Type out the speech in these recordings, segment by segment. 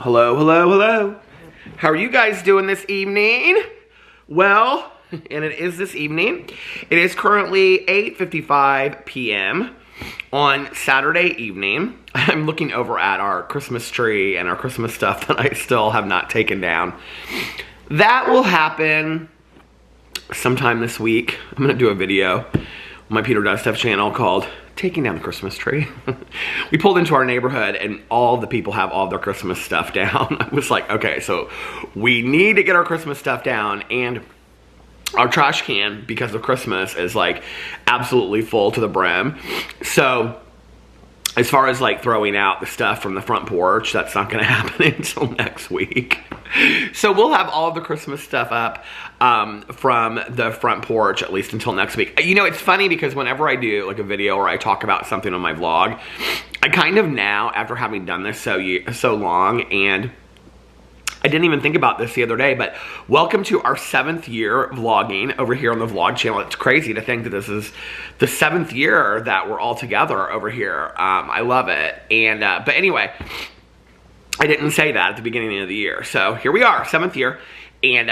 Hello, hello, hello. How are you guys doing this evening? Well, and it is this evening. It is currently 8:55 p.m. on Saturday evening. I'm looking over at our Christmas tree and our Christmas stuff that I still have not taken down. That will happen sometime this week. I'm gonna do a video on my Peter Does Stuff channel called Taking Down the Christmas Tree. We pulled into our neighborhood and all the people have all their Christmas stuff down. I was like, okay, so we need to get our Christmas stuff down, and our trash can, because of Christmas, is like absolutely full to the brim. So as far as like throwing out the stuff from the front porch, that's not gonna happen until next week. So we'll have all of the Christmas stuff up from the front porch at least until next week. You know, it's funny because whenever I do like a video or I talk about something on my vlog, I kind of now, after having done this so long, and I didn't even think about this the other day, but welcome to our 7th year vlogging over here on the vlog channel. It's crazy to think that this is the 7th year that we're all together over here. I love it. And but anyway, I didn't say that at the beginning of the year. So here we are, 7th year. And,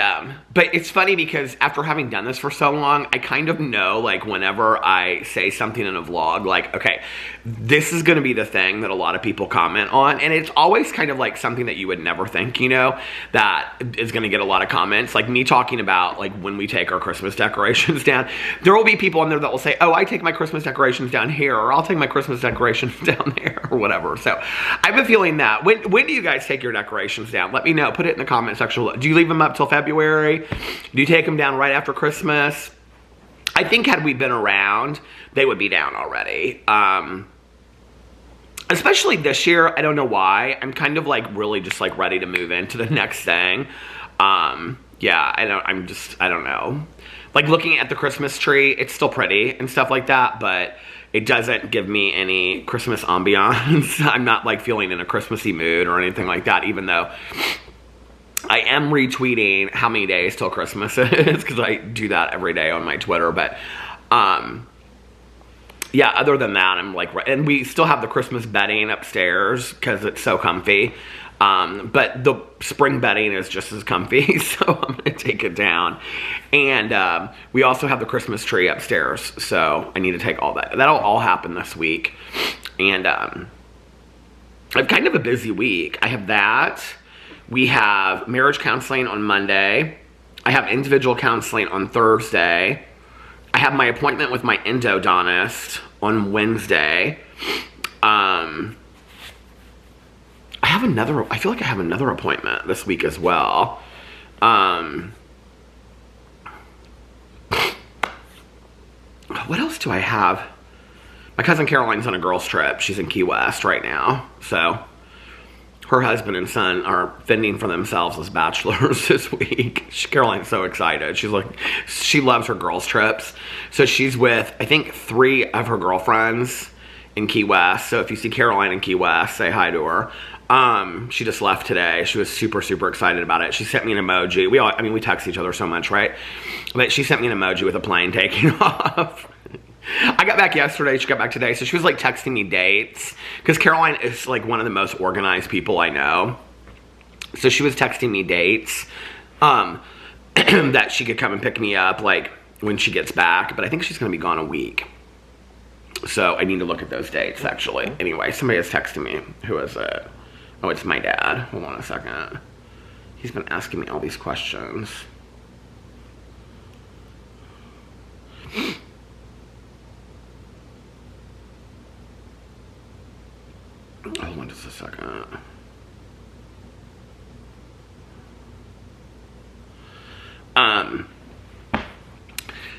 but it's funny because after having done this for so long, I kind of know, like, whenever I say something in a vlog, like, okay, this is going to be the thing that a lot of people comment on. And it's always kind of like something that you would never think, you know, that is going to get a lot of comments. Like me talking about, like, when we take our Christmas decorations down, there will be people in there that will say, oh, I take my Christmas decorations down here, or I'll take my Christmas decorations down there, or whatever. So I have a feeling that, when do you guys take your decorations down? Let me know. Put it in the comment section. Do you leave them up till February? Do you take them down right after Christmas? I think had we been around, they would be down already. Especially this year, I don't know why. I'm kind of like really just like ready to move into the next thing. Yeah, I don't know. Like looking at the Christmas tree, it's still pretty and stuff like that, but it doesn't give me any Christmas ambiance. I'm not like feeling in a Christmassy mood or anything like that, even though I am retweeting how many days till Christmas is, because I do that every day on my Twitter. But yeah, other than that, I'm like, and we still have the Christmas bedding upstairs because it's so comfy. But the spring bedding is just as comfy, so I'm gonna take it down. And we also have the Christmas tree upstairs, so I need to take all that. That'll all happen this week. And I have kind of a busy week. I have that. We have marriage counseling on Monday. I have individual counseling on Thursday. I have my appointment with my endodontist on Wednesday. I feel like I have another appointment this week as well. What else do I have? My cousin Caroline's on a girls' trip. She's in Key West right now, so her husband and son are fending for themselves as bachelors this week. Caroline's so excited. She's like, she loves her girls' trips. So she's with, I think, 3 of her girlfriends in Key West. So if you see Caroline in Key West, say hi to her. She just left today. She was super, super excited about it. She sent me an emoji. We text each other so much, right? But she sent me an emoji with a plane taking off. I got back yesterday, she got back today, so she was like texting me dates, because Caroline is like one of the most organized people I know. So she was texting me dates that she could come and pick me up like when she gets back, but I think she's gonna be gone a week. So I need to look at those dates actually. Anyway, somebody is texting me. Who is it? Oh, it's my dad. Hold on a second. He's been asking me all these questions. Hold on just a second.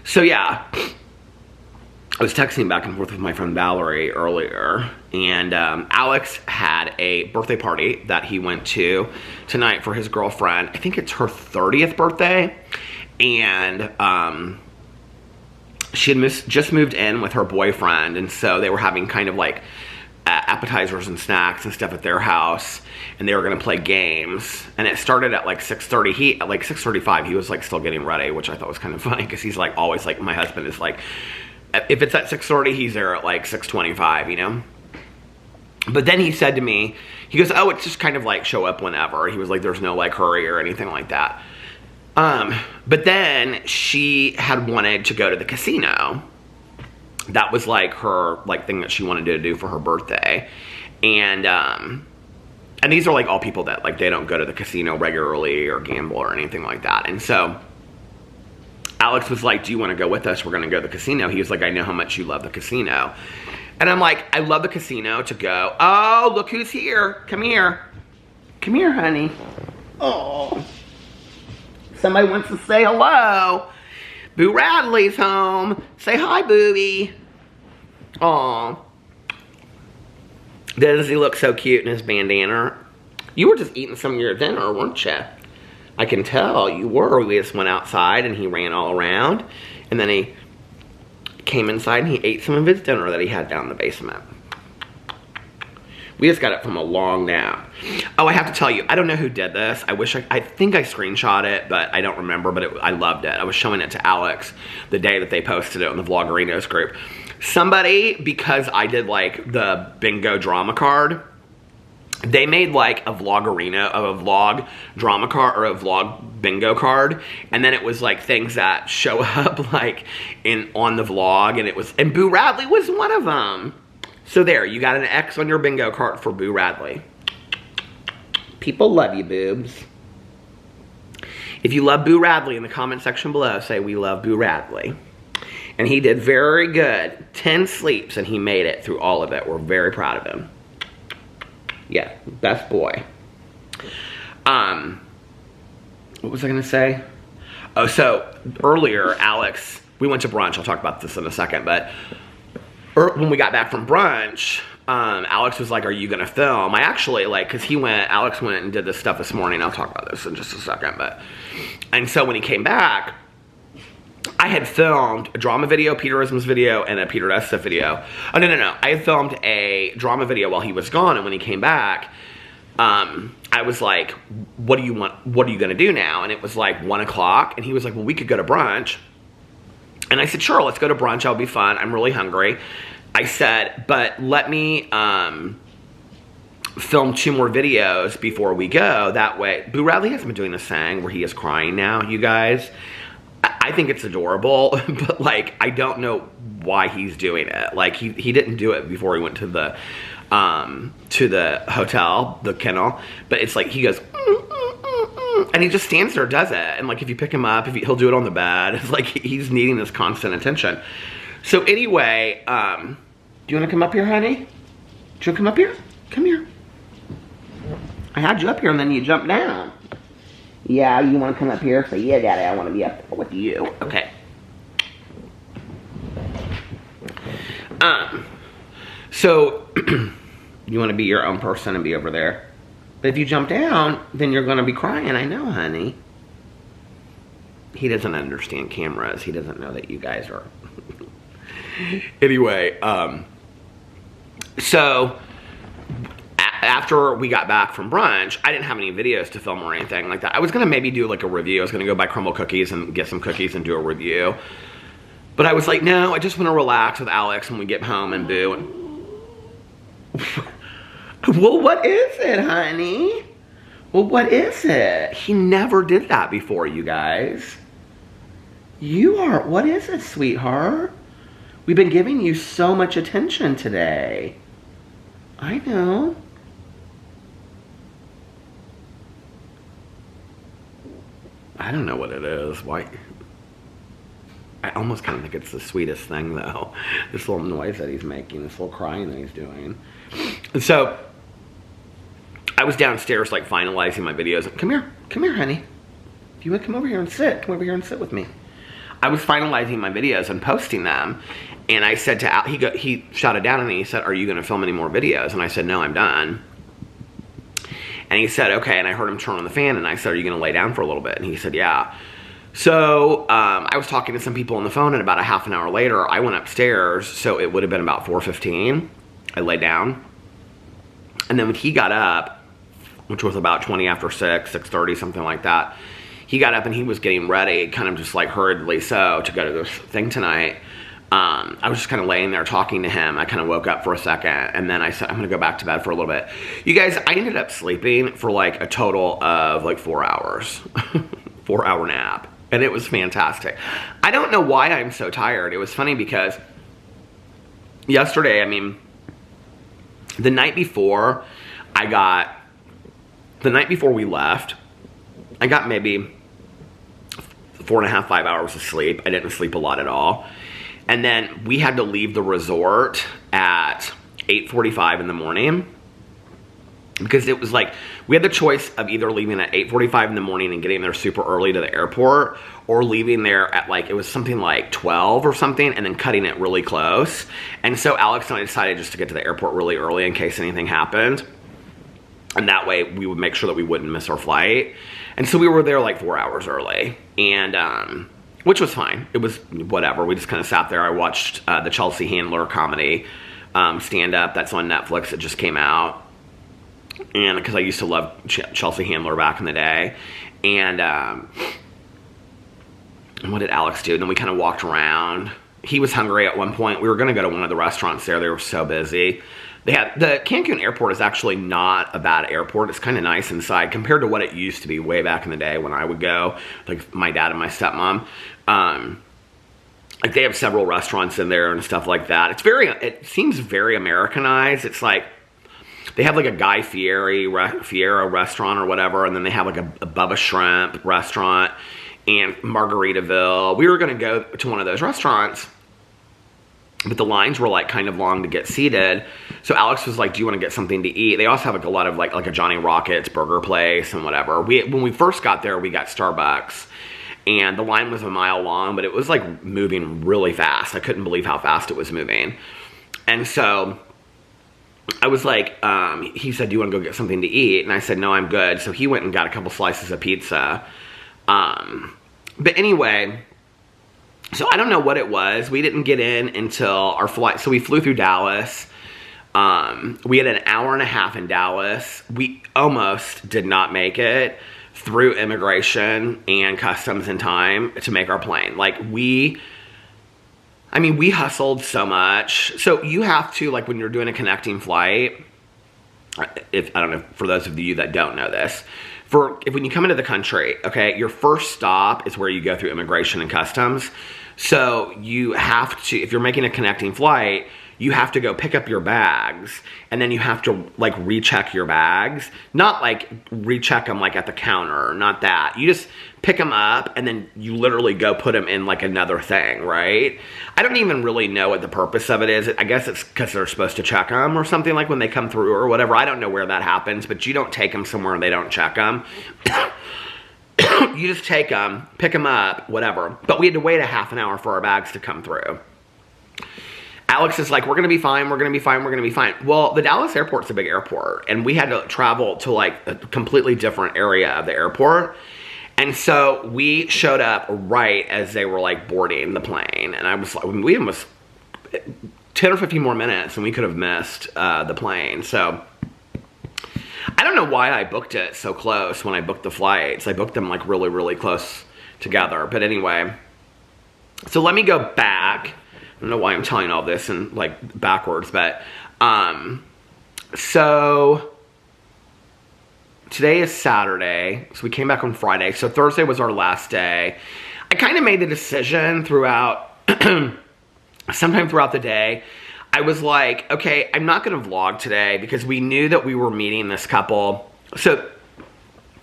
So yeah, I was texting back and forth with my friend Valerie earlier, and Alex had a birthday party that he went to tonight for his girlfriend. I think it's her 30th birthday, and she had just moved in with her boyfriend, and so they were having kind of like appetizers and snacks and stuff at their house, and they were gonna play games, and it started at like 6:30. At like 6:35 he was like still getting ready, which I thought was kind of funny because he's like always like, my husband is like, if it's at 6:30 he's there at like 6:25, you know. But then he said to me, He goes, oh, it's just kind of like show up whenever. He was like, there's no like hurry or anything like that. But then she had wanted to go to the casino. That was like her like thing that she wanted to do for her birthday. And these are like all people that like, they don't go to the casino regularly or gamble or anything like that. And so Alex was like, do you want to go with us? We're going to go to the casino. He was like, I know how much you love the casino. And I'm like, I love the casino to go. Oh, look who's here. Come here. Come here, honey. Oh. Somebody wants to say hello. Boo Radley's home. Say hi, Booby. Aw. Does he look so cute in his bandana? You were just eating some of your dinner, weren't you? I can tell you were. We just went outside and he ran all around. And then he came inside and he ate some of his dinner that he had down in the basement. We just got it from a long nap. Oh, I have to tell you, I don't know who did this. I think I screenshot it, but I don't remember, but I loved it. I was showing it to Alex the day that they posted it on the Vloggerinos group. Somebody, because I did like the bingo drama card, they made like a vlog drama card or a vlog bingo card, and then it was like things that show up like on the vlog, and Boo Radley was one of them. So there, you got an X on your bingo card for Boo Radley. People love you, boobs. If you love Boo Radley, in the comment section below, say we love Boo Radley. And he did very good. 10 sleeps and he made it through all of it. We're very proud of him. Yeah, best boy. What was I gonna say? Oh, so earlier, Alex, we went to brunch. I'll talk about this in a second, but when we got back from brunch, Alex was like, are you gonna film? I actually, like, cause Alex went and did this stuff this morning. I'll talk about this in just a second, and so when he came back, I had filmed a drama video, Peterism's video, and a Peter Desta video. Oh, no. I had filmed a drama video while he was gone, and when he came back, I was like, what do you want? What are you gonna do now? And it was like 1 o'clock, and he was like, well, we could go to brunch. And I said, sure, let's go to brunch. It'll be fun. I'm really hungry. I said, but let me film 2 more videos before we go. That way, Boo Radley has been doing this thing where he is crying now, you guys. I think it's adorable, but like, I don't know why he's doing it. Like, he didn't do it before he went to the hotel, the kennel, but it's like, he goes, and he just stands there, does it. And like, if you pick him up, he'll do it on the bed. It's like, he's needing this constant attention. So anyway, do you want to come up here, honey? Do you want to come up here? Come here. I had you up here and then you jumped down. Yeah, you want to come up here? Say, yeah, Daddy, I want to be up there with you. Okay. So, you want to be your own person and be over there. But if you jump down, then you're going to be crying. I know, honey. He doesn't understand cameras. He doesn't know that you guys are... Anyway, so... After we got back from brunch, I didn't have any videos to film or anything like that. I was going to maybe do like a review. I was going to go buy crumble cookies and get some cookies and do a review. But I was like, no, I just want to relax with Alex when we get home and Boo. And well, what is it, honey? Well, what is it? He never did that before, you guys. What is it, sweetheart? We've been giving you so much attention today. I know. I don't know what it is. Why? I almost kind of think it's the sweetest thing, though. This little noise that he's making, this little crying that he's doing. And so, I was downstairs, like, finalizing my videos. Come here, honey. If you want to come over here and sit, come over here and sit with me. I was finalizing my videos and posting them. And I said to Al, he shot it down and he said, are you going to film any more videos? And I said, no, I'm done. And he said, okay. And I heard him turn on the fan and I said, are you going to lay down for a little bit? And he said, yeah. So I was talking to some people on the phone and about a half an hour later, I went upstairs. So it would have been about 4:15. I lay down. And then when he got up, which was about 20 after 6, 6:30, something like that, he got up and he was getting ready, kind of just like hurriedly so, to go to this thing tonight. I was just kind of laying there talking to him. I kind of woke up for a second, and then I said, I'm going to go back to bed for a little bit. You guys, I ended up sleeping for like a total of like 4 hours. 4-hour nap. And it was fantastic. I don't know why I'm so tired. It was funny because yesterday, I mean, the night before we left, I got maybe 4.5, 5 hours of sleep. I didn't sleep a lot at all. And then we had to leave the resort at 8:45 in the morning. Because it was like, we had the choice of either leaving at 8:45 in the morning and getting there super early to the airport, or leaving there at like, it was something like 12 or something, and then cutting it really close. And so Alex and I decided just to get to the airport really early in case anything happened. And that way we would make sure that we wouldn't miss our flight. And so we were there like 4 hours early, and which was fine. It was whatever. We just kind of sat there. I watched the Chelsea Handler comedy stand-up that's on Netflix. It just came out. And because I used to love Chelsea Handler back in the day. And what did Alex do? And then we kind of walked around. He was hungry at one point. We were going to go to one of the restaurants there. They were so busy. The Cancun airport is actually not a bad airport. It's kind of nice inside compared to what it used to be way back in the day when I would go, like my dad and my stepmom. Like they have several restaurants in there and stuff like that. It seems very Americanized. It's like, they have like a Guy Fieri restaurant or whatever, and then they have like a Bubba Shrimp restaurant and Margaritaville. We were going to go to one of those restaurants, but the lines were like kind of long to get seated. So Alex was like, do you want to get something to eat? They also have like a lot of like a Johnny Rockets burger place and whatever. When we first got there, we got Starbucks, and the line was a mile long, but it was like moving really fast. I couldn't believe how fast it was moving. And so I was like, he said, do you want to go get something to eat? And I said, no, I'm good. So he went and got a couple slices of pizza. But anyway, so I don't know what it was. We didn't get in until our flight. So we flew through Dallas. We had an hour and a half in Dallas. We almost did not make it through immigration and customs in time to make our plane. Like we hustled so much. So you have to, like when you're doing a connecting flight, I don't know, for those of you that don't know this, when you come into the country, okay, your first stop is where you go through immigration and customs. So you have to, if you're making a connecting flight, you have to go pick up your bags, and then you have to like recheck your bags. Not like recheck them like at the counter, not that. You just pick them up, and then you literally go put them in like another thing, right? I don't even really know what the purpose of it is. I guess it's because they're supposed to check them or something, like when they come through or whatever. I don't know where that happens, but you don't take them somewhere and they don't check them. You just take them, pick them up, whatever. But we had to wait a half an hour for our bags to come through. Alex is like, we're going to be fine, we're going to be fine, we're going to be fine. Well, the Dallas airport's a big airport, and we had to travel to like a completely different area of the airport. And so we showed up right as they were like boarding the plane. And I was like, we almost 10 or 15 more minutes and we could have missed the plane. So I don't know why I booked it so close when I booked the flights. I booked them like really, really close together. But anyway, so let me go back. I don't know why I'm telling all this and like backwards, but so today is Saturday, so we came back on Friday. So Thursday was our last day. I kind of made the decision throughout, sometime throughout the day, I was like, okay, I'm not going to vlog today because we knew that we were meeting this couple. So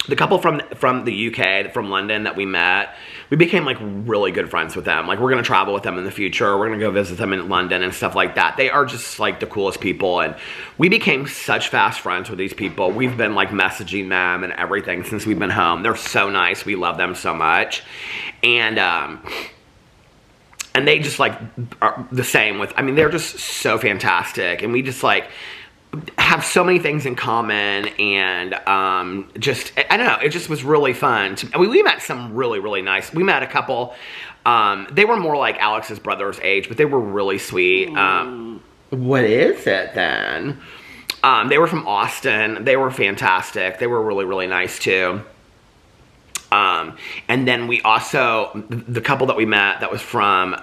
the couple from the UK, from London that we met, we became like really good friends with them. Like we're going to travel with them in the future. We're going to go visit them in London and stuff like that. They are just like the coolest people. And we became such fast friends with these people. We've been like messaging them and everything since we've been home. They're so nice. We love them so much. And they just like are the same with, I mean, they're just so fantastic. And we just like have so many things in common, and just, I don't know, it just was really fun. We met some really, really nice, we met a couple, they were more like Alex's brother's age, but they were really sweet. What is it then? They were from Austin. They were fantastic. They were really, really nice too. And then we also, the couple that we met that was from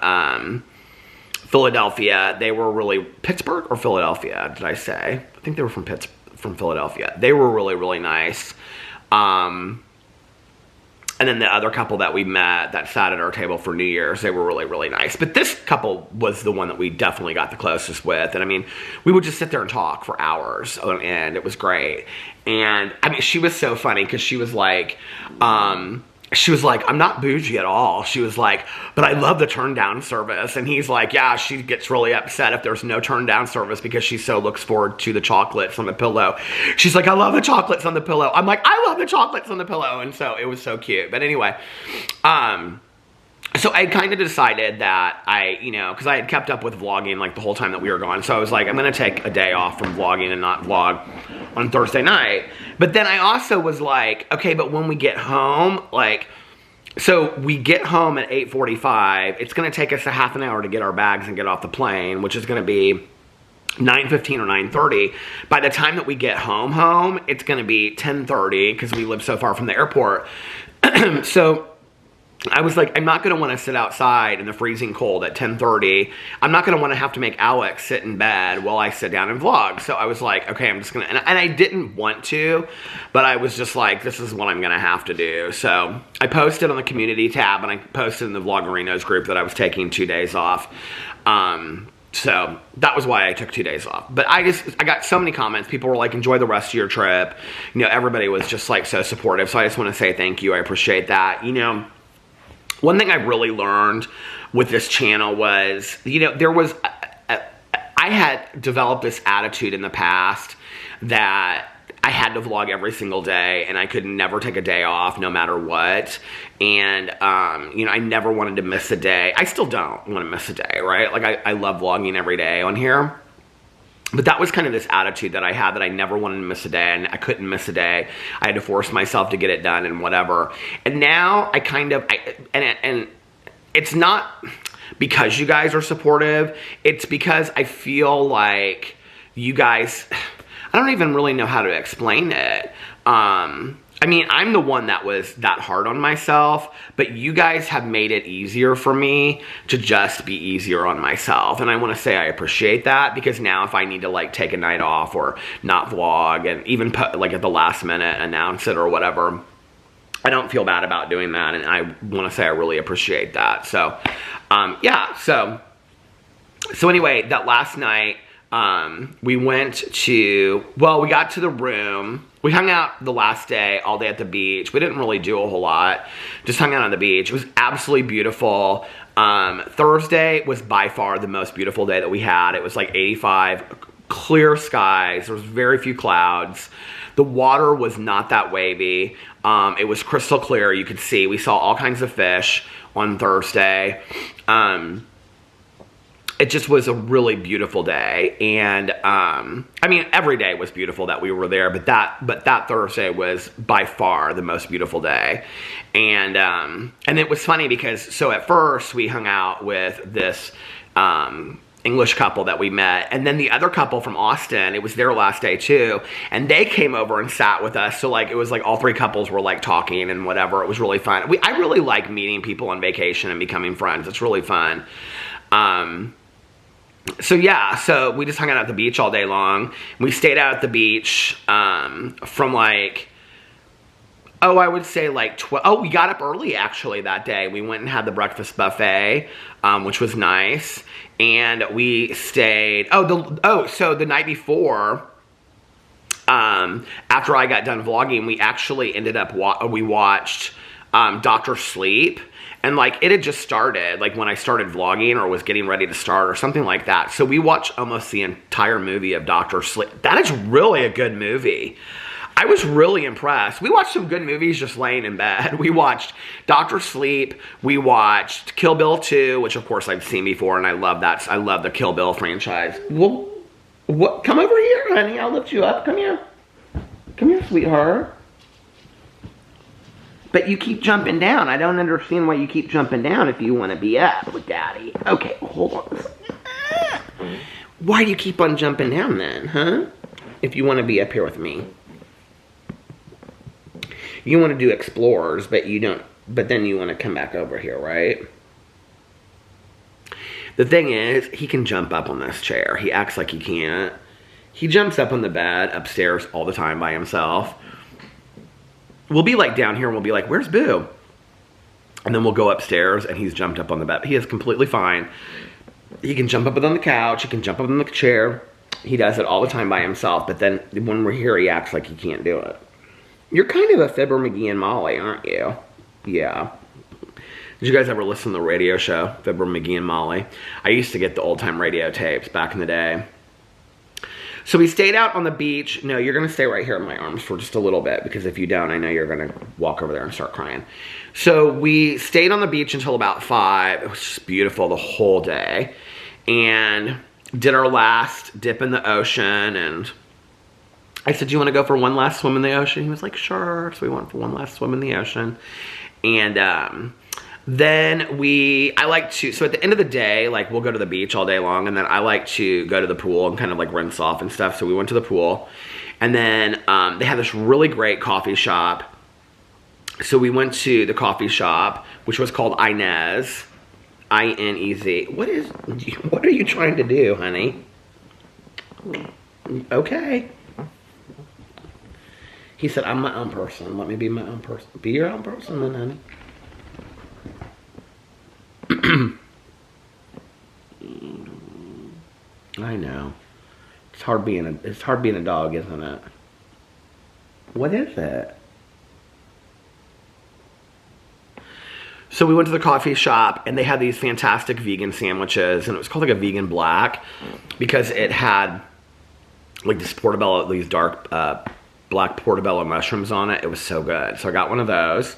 Philadelphia. They were really, Pittsburgh or Philadelphia, did I say? I think they were from Philadelphia. They were really, really nice. And then the other couple that we met that sat at our table for New Year's, they were really, really nice. But this couple was the one that we definitely got the closest with. And I mean, we would just sit there and talk for hours on end. It was great. And I mean, she was so funny because she was like, I'm not bougie at all. She was like, but I love the turn down service. And he's like, yeah, she gets really upset if there's no turn down service because she so looks forward to the chocolates on the pillow. She's like, I love the chocolates on the pillow. I'm like, I love the chocolates on the pillow. And so it was so cute. But anyway, so I kind of decided that because I had kept up with vlogging like the whole time that we were gone. So I was like, I'm going to take a day off from vlogging and not vlog on Thursday night. But then I also was like, okay, but when we get home, so we get home at 8:45. It's going to take us a half an hour to get our bags and get off the plane, which is going to be 9:15 or 9:30. By the time that we get home, it's going to be 10:30 because we live so far from the airport. So I was like, I'm not going to want to sit outside in the freezing cold at 10:30. I'm not going to want to have to make Alex sit in bed while I sit down and vlog. So I was like, okay, I'm just going to, and I didn't want to, but I was just like, this is what I'm going to have to do. So I posted on the community tab and I posted in the Vloggerinos group that I was taking 2 days off. So that was why I took 2 days off. But I got so many comments. People were like, enjoy the rest of your trip. Everybody was just like so supportive. So I just want to say thank you. I appreciate that. One thing I really learned with this channel was, I had developed this attitude in the past that I had to vlog every single day and I could never take a day off no matter what. And, I never wanted to miss a day. I still don't want to miss a day, right? Like I love vlogging every day on here. But that was kind of this attitude that I had, that I never wanted to miss a day, and I couldn't miss a day. I had to force myself to get it done and whatever. And now I kind of, and it's not because you guys are supportive. It's because I feel like you guys, I don't even really know how to explain it. I mean, I'm the one that was that hard on myself, but you guys have made it easier for me to just be easier on myself. And I want to say I appreciate that, because now if I need to take a night off or not vlog and even put at the last minute announce it or whatever, I don't feel bad about doing that. And I want to say I really appreciate that. So, yeah. So anyway, that last night, we went to, we got to the room. We hung out the last day, all day at the beach. We didn't really do a whole lot. Just hung out on the beach. It was absolutely beautiful. Thursday was by far the most beautiful day that we had. It was 85, clear skies. There was very few clouds. The water was not that wavy. It was crystal clear. You could see. We saw all kinds of fish on Thursday. It just was a really beautiful day. And, I mean, every day was beautiful that we were there, but that Thursday was by far the most beautiful day. And it was funny because, so at first we hung out with this, English couple that we met, and then the other couple from Austin, it was their last day too, and they came over and sat with us. So it was all three couples were talking and whatever. It was really fun. I really like meeting people on vacation and becoming friends. It's really fun. So yeah, so we just hung out at the beach all day long. We stayed out at the beach from I would say 12. We got up early actually that day. We went and had the breakfast buffet, which was nice. And we stayed, so the night before, after I got done vlogging, we actually ended up, we watched Dr. Sleep. And it had just started, when I started vlogging or was getting ready to start or something like that. So we watched almost the entire movie of Dr. Sleep. That is really a good movie. I was really impressed. We watched some good movies just laying in bed. We watched Dr. Sleep. We watched Kill Bill 2, which of course I've seen before, and I love that. I love the Kill Bill franchise. Well, come over here, honey. I'll lift you up. Come here. Come here, sweetheart. But you keep jumping down. I don't understand why you keep jumping down if you want to be up with Daddy. Okay, hold on. Why do you keep on jumping down then, huh? If you want to be up here with me. You want to do explorers, but you don't. But then you want to come back over here, right? The thing is, he can jump up on this chair. He acts like he can't. He jumps up on the bed upstairs all the time by himself. We'll be like down here and we'll be like, where's Boo? And then we'll go upstairs and he's jumped up on the bed. He is completely fine. He can jump up on the couch. He can jump up on the chair. He does it all the time by himself. But then when we're here, he acts like he can't do it. You're kind of a Fibber, McGee, and Molly, aren't you? Yeah. Did you guys ever listen to the radio show, Fibber, McGee, and Molly? I used to get the old-time radio tapes back in the day. So we stayed out on the beach. No, you're going to stay right here in my arms for just a little bit, because if you don't, I know you're going to walk over there and start crying. So we stayed on the beach until about 5. It was just beautiful the whole day. And did our last dip in the ocean. And I said, do you want to go for one last swim in the ocean? He was like, sure. So we went for one last swim in the ocean. And then I like to, so at the end of the day, like we'll go to the beach all day long, and then I like to go to the pool and kind of like rinse off and stuff. So we went to the pool, and then they had this really great coffee shop. So we went to the coffee shop, which was called Inez, I-N-E-Z. What are you trying to do, honey? Okay. He said, I'm my own person. Let me be my own person. Be your own person then, honey. I know. It's hard being a dog, isn't it? What is it? So we went to the coffee shop and they had these fantastic vegan sandwiches, and it was called like a vegan black because it had like this portobello, these dark black portobello mushrooms on it. It was so good. So I got one of those.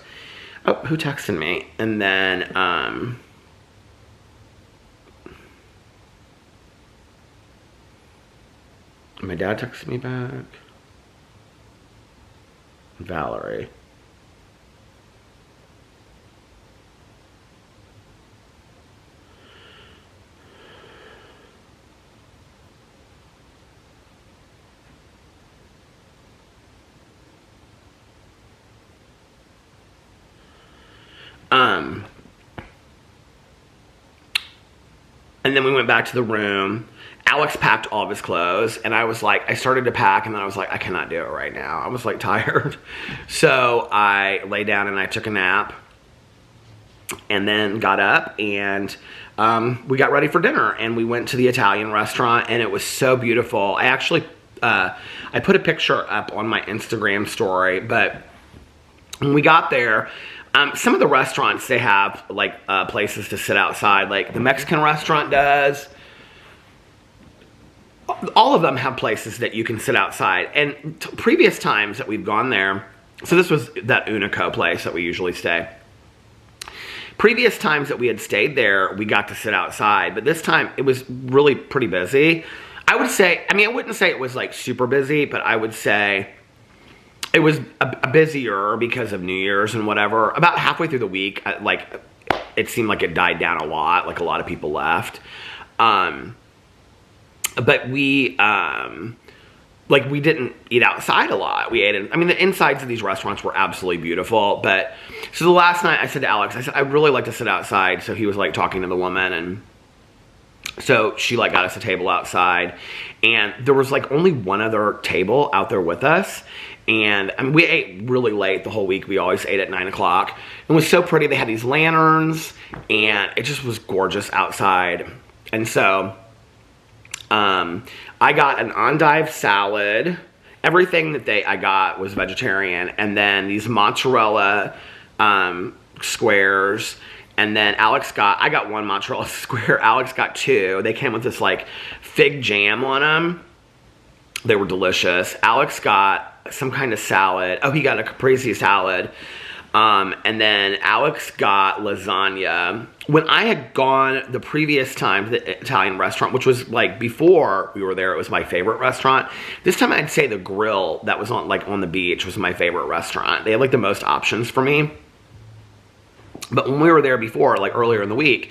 Oh, who texted me? And then my dad texted me back. Valerie. And then we went back to the room. Alex packed all of his clothes, and I was like, I started to pack, and then I was like, I cannot do it right now. I was like tired. So I lay down and I took a nap, and then got up, and we got ready for dinner, and we went to the Italian restaurant, and it was so beautiful. I actually, I put a picture up on my Instagram story, but when we got there, some of the restaurants, they have like places to sit outside, like the Mexican restaurant does. All of them have places that you can sit outside. And previous times that we've gone there, so this was that Unico place that we usually stay. Previous times that we had stayed there, we got to sit outside, but this time it was really pretty busy. I would say, I mean, I wouldn't say it was like super busy, but I would say it was a busier because of New Year's and whatever. About halfway through the week, like it seemed like it died down a lot, like a lot of people left. But we, like we didn't eat outside a lot. We ate in, I mean, the insides of these restaurants were absolutely beautiful. But, so the last night I said to Alex, I said, I'd really like to sit outside. So he was like talking to the woman, and so she like got us a table outside, and there was like only one other table out there with us. And I mean, we ate really late the whole week. We always ate at 9 o'clock. It was so pretty. They had these lanterns, and it just was gorgeous outside. And so I got an endive salad. Everything that I got was vegetarian. And then these mozzarella squares. And then I got one mozzarella square. Alex got 2. They came with this like fig jam on them. They were delicious. Alex got some kind of salad. Oh, he got a caprese salad. And then Alex got lasagna. When I had gone the previous time to the Italian restaurant, which was like before we were there, it was my favorite restaurant. This time I'd say the grill that was on the beach was my favorite restaurant. They had like the most options for me. But when we were there before, like earlier in the week,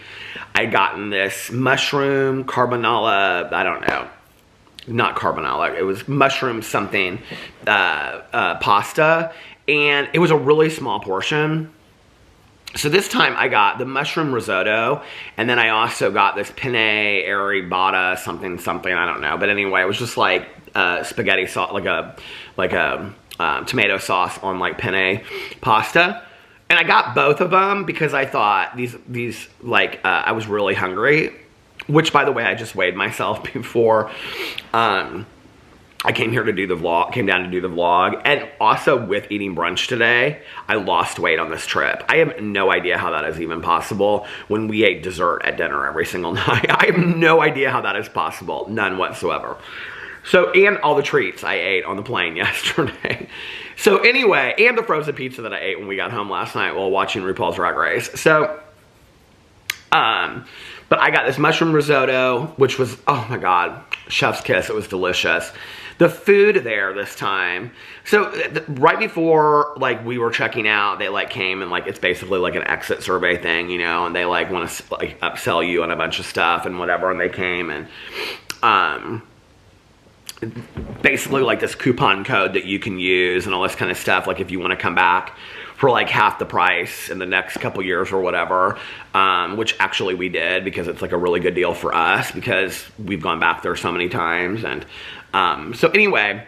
I'd gotten this mushroom carbonara, I don't know. Not carbonara, it was mushroom something pasta, and it was a really small portion, So this time I got the mushroom risotto, and then I also got this penne arrabbiata something, I don't know. But anyway, it was just like spaghetti sauce, like a tomato sauce on like penne pasta. And I got both of them because I thought these like, I was really hungry, which by the way, I just weighed myself before I came here to do the vlog, came down to do the vlog. And also with eating brunch today, I lost weight on this trip. I have no idea how that is even possible when we ate dessert at dinner every single night. I have no idea how that is possible. None whatsoever. So, and all the treats I ate on the plane yesterday. So anyway, and the frozen pizza that I ate when we got home last night while watching RuPaul's Drag Race. So, but I got this mushroom risotto, which was, oh my God, chef's kiss. It was delicious. The food there this time. So right before like we were checking out, they like came and like, it's basically like an exit survey thing, you know, and they like want to like upsell you on a bunch of stuff and whatever. And they came and, basically like this coupon code that you can use and all this kind of stuff. Like if you want to come back for like half the price in the next couple years or whatever, which actually we did because it's like a really good deal for us because we've gone back there so many times. And so anyway,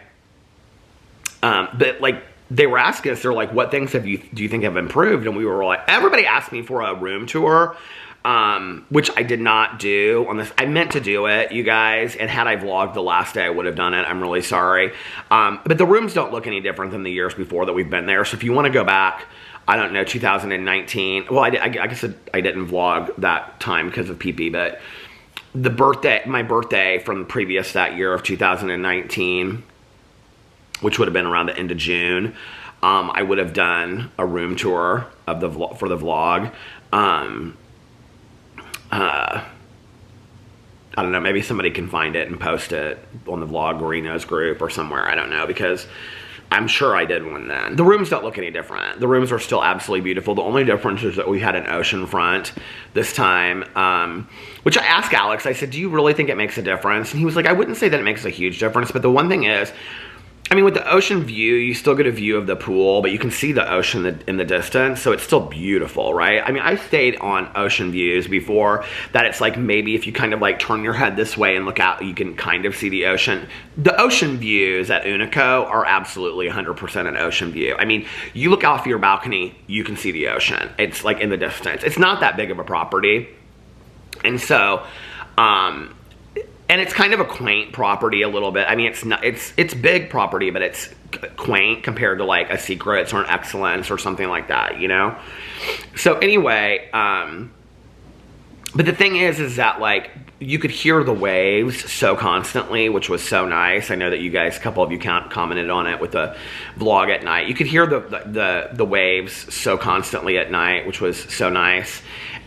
but like they were asking us, they're like, what things do you think have improved? And we were like, everybody asked me for a room tour, which I did not do on this. I meant to do it, you guys, and had I vlogged the last day, I would have done it. I'm really sorry. But the rooms don't look any different than the years before that we've been there. So if you want to go back, I don't know, 2019. Well, I guess I didn't vlog that time because of PP, but my birthday from the previous that year of 2019, which would have been around the end of June, I would have done a room tour of for the vlog. I don't know, maybe somebody can find it and post it on the Vlogarinos group or somewhere. I don't know, because I'm sure I did one then. The rooms don't look any different. The rooms are still absolutely beautiful. The only difference is that we had an ocean front this time, which I asked Alex, I said, do you really think it makes a difference? And he was like, I wouldn't say that it makes a huge difference, but the one thing is, I mean, with the ocean view, you still get a view of the pool, but you can see the ocean in the distance, so it's still beautiful, right? I mean, I stayed on ocean views before that it's like maybe if you kind of like turn your head this way and look out, you can kind of see the ocean. The ocean views at Unico are absolutely 100% an ocean view. I mean, you look off your balcony, you can see the ocean. It's like in the distance. It's not that big of a property. And so, and it's kind of a quaint property a little bit. I mean, it's big property, but it's quaint compared to like a Secrets or an Excellence or something like that, you know? So anyway, but the thing is that like you could hear the waves so constantly, which was so nice. I know that you guys, a couple of you commented on it with the vlog at night. You could hear the waves so constantly at night, which was so nice.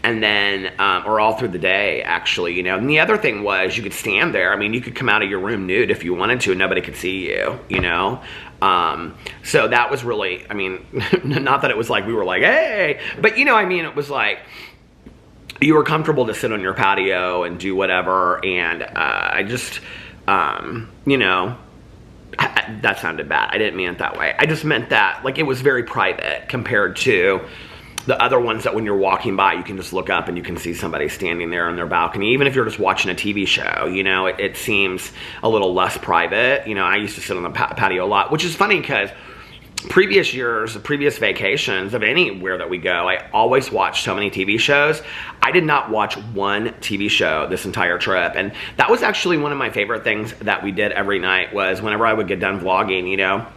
And then, or all through the day, actually, you know. And the other thing was you could stand there. I mean, you could come out of your room nude if you wanted to and nobody could see you, you know. So that was really, I mean, not that it was like we were like, hey, but you know, I mean, it was like you were comfortable to sit on your patio and do whatever. And I just, you know, that sounded bad. I didn't mean it that way. I just meant that, like, it was very private compared to the other ones that when you're walking by, you can just look up and you can see somebody standing there on their balcony. Even if you're just watching a TV show, you know, it seems a little less private. You know, I used to sit on the patio a lot, which is funny because previous years, previous vacations of anywhere that we go, I always watch so many TV shows. I did not watch one TV show this entire trip. And that was actually one of my favorite things that we did every night was whenever I would get done vlogging, you know,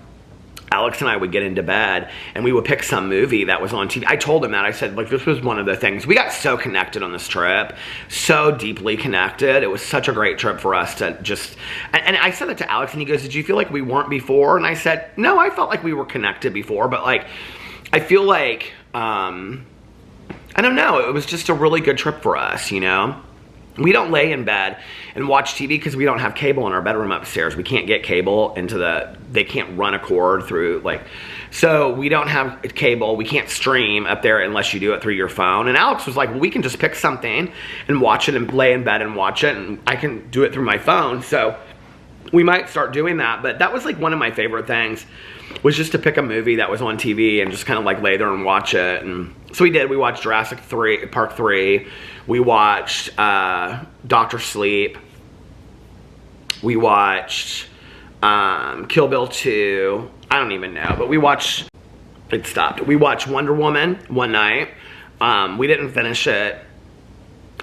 Alex and I would get into bed and we would pick some movie that was on TV. I told him that. I said, like, this was one of the things. We got so connected on this trip, so deeply connected. It was such a great trip for us to just, and I said that to Alex and he goes, did you feel like we weren't before? And I said, no, I felt like we were connected before, but like, I feel like, I don't know. It was just a really good trip for us, you know? We don't lay in bed and watch TV because we don't have cable in our bedroom upstairs. We can't get cable they can't run a cord through, like, so we don't have cable. We can't stream up there unless you do it through your phone. And Alex was like, well, we can just pick something and watch it and lay in bed and watch it. And I can do it through my phone. So we might start doing that. But that was like one of my favorite things, was just to pick a movie that was on TV and just kind of like lay there and watch it. And so we did. We watched Jurassic Park 3. We watched Dr. Sleep. We watched Kill Bill 2. I don't even know, but we watched, it stopped. We watched Wonder Woman one night. We didn't finish it.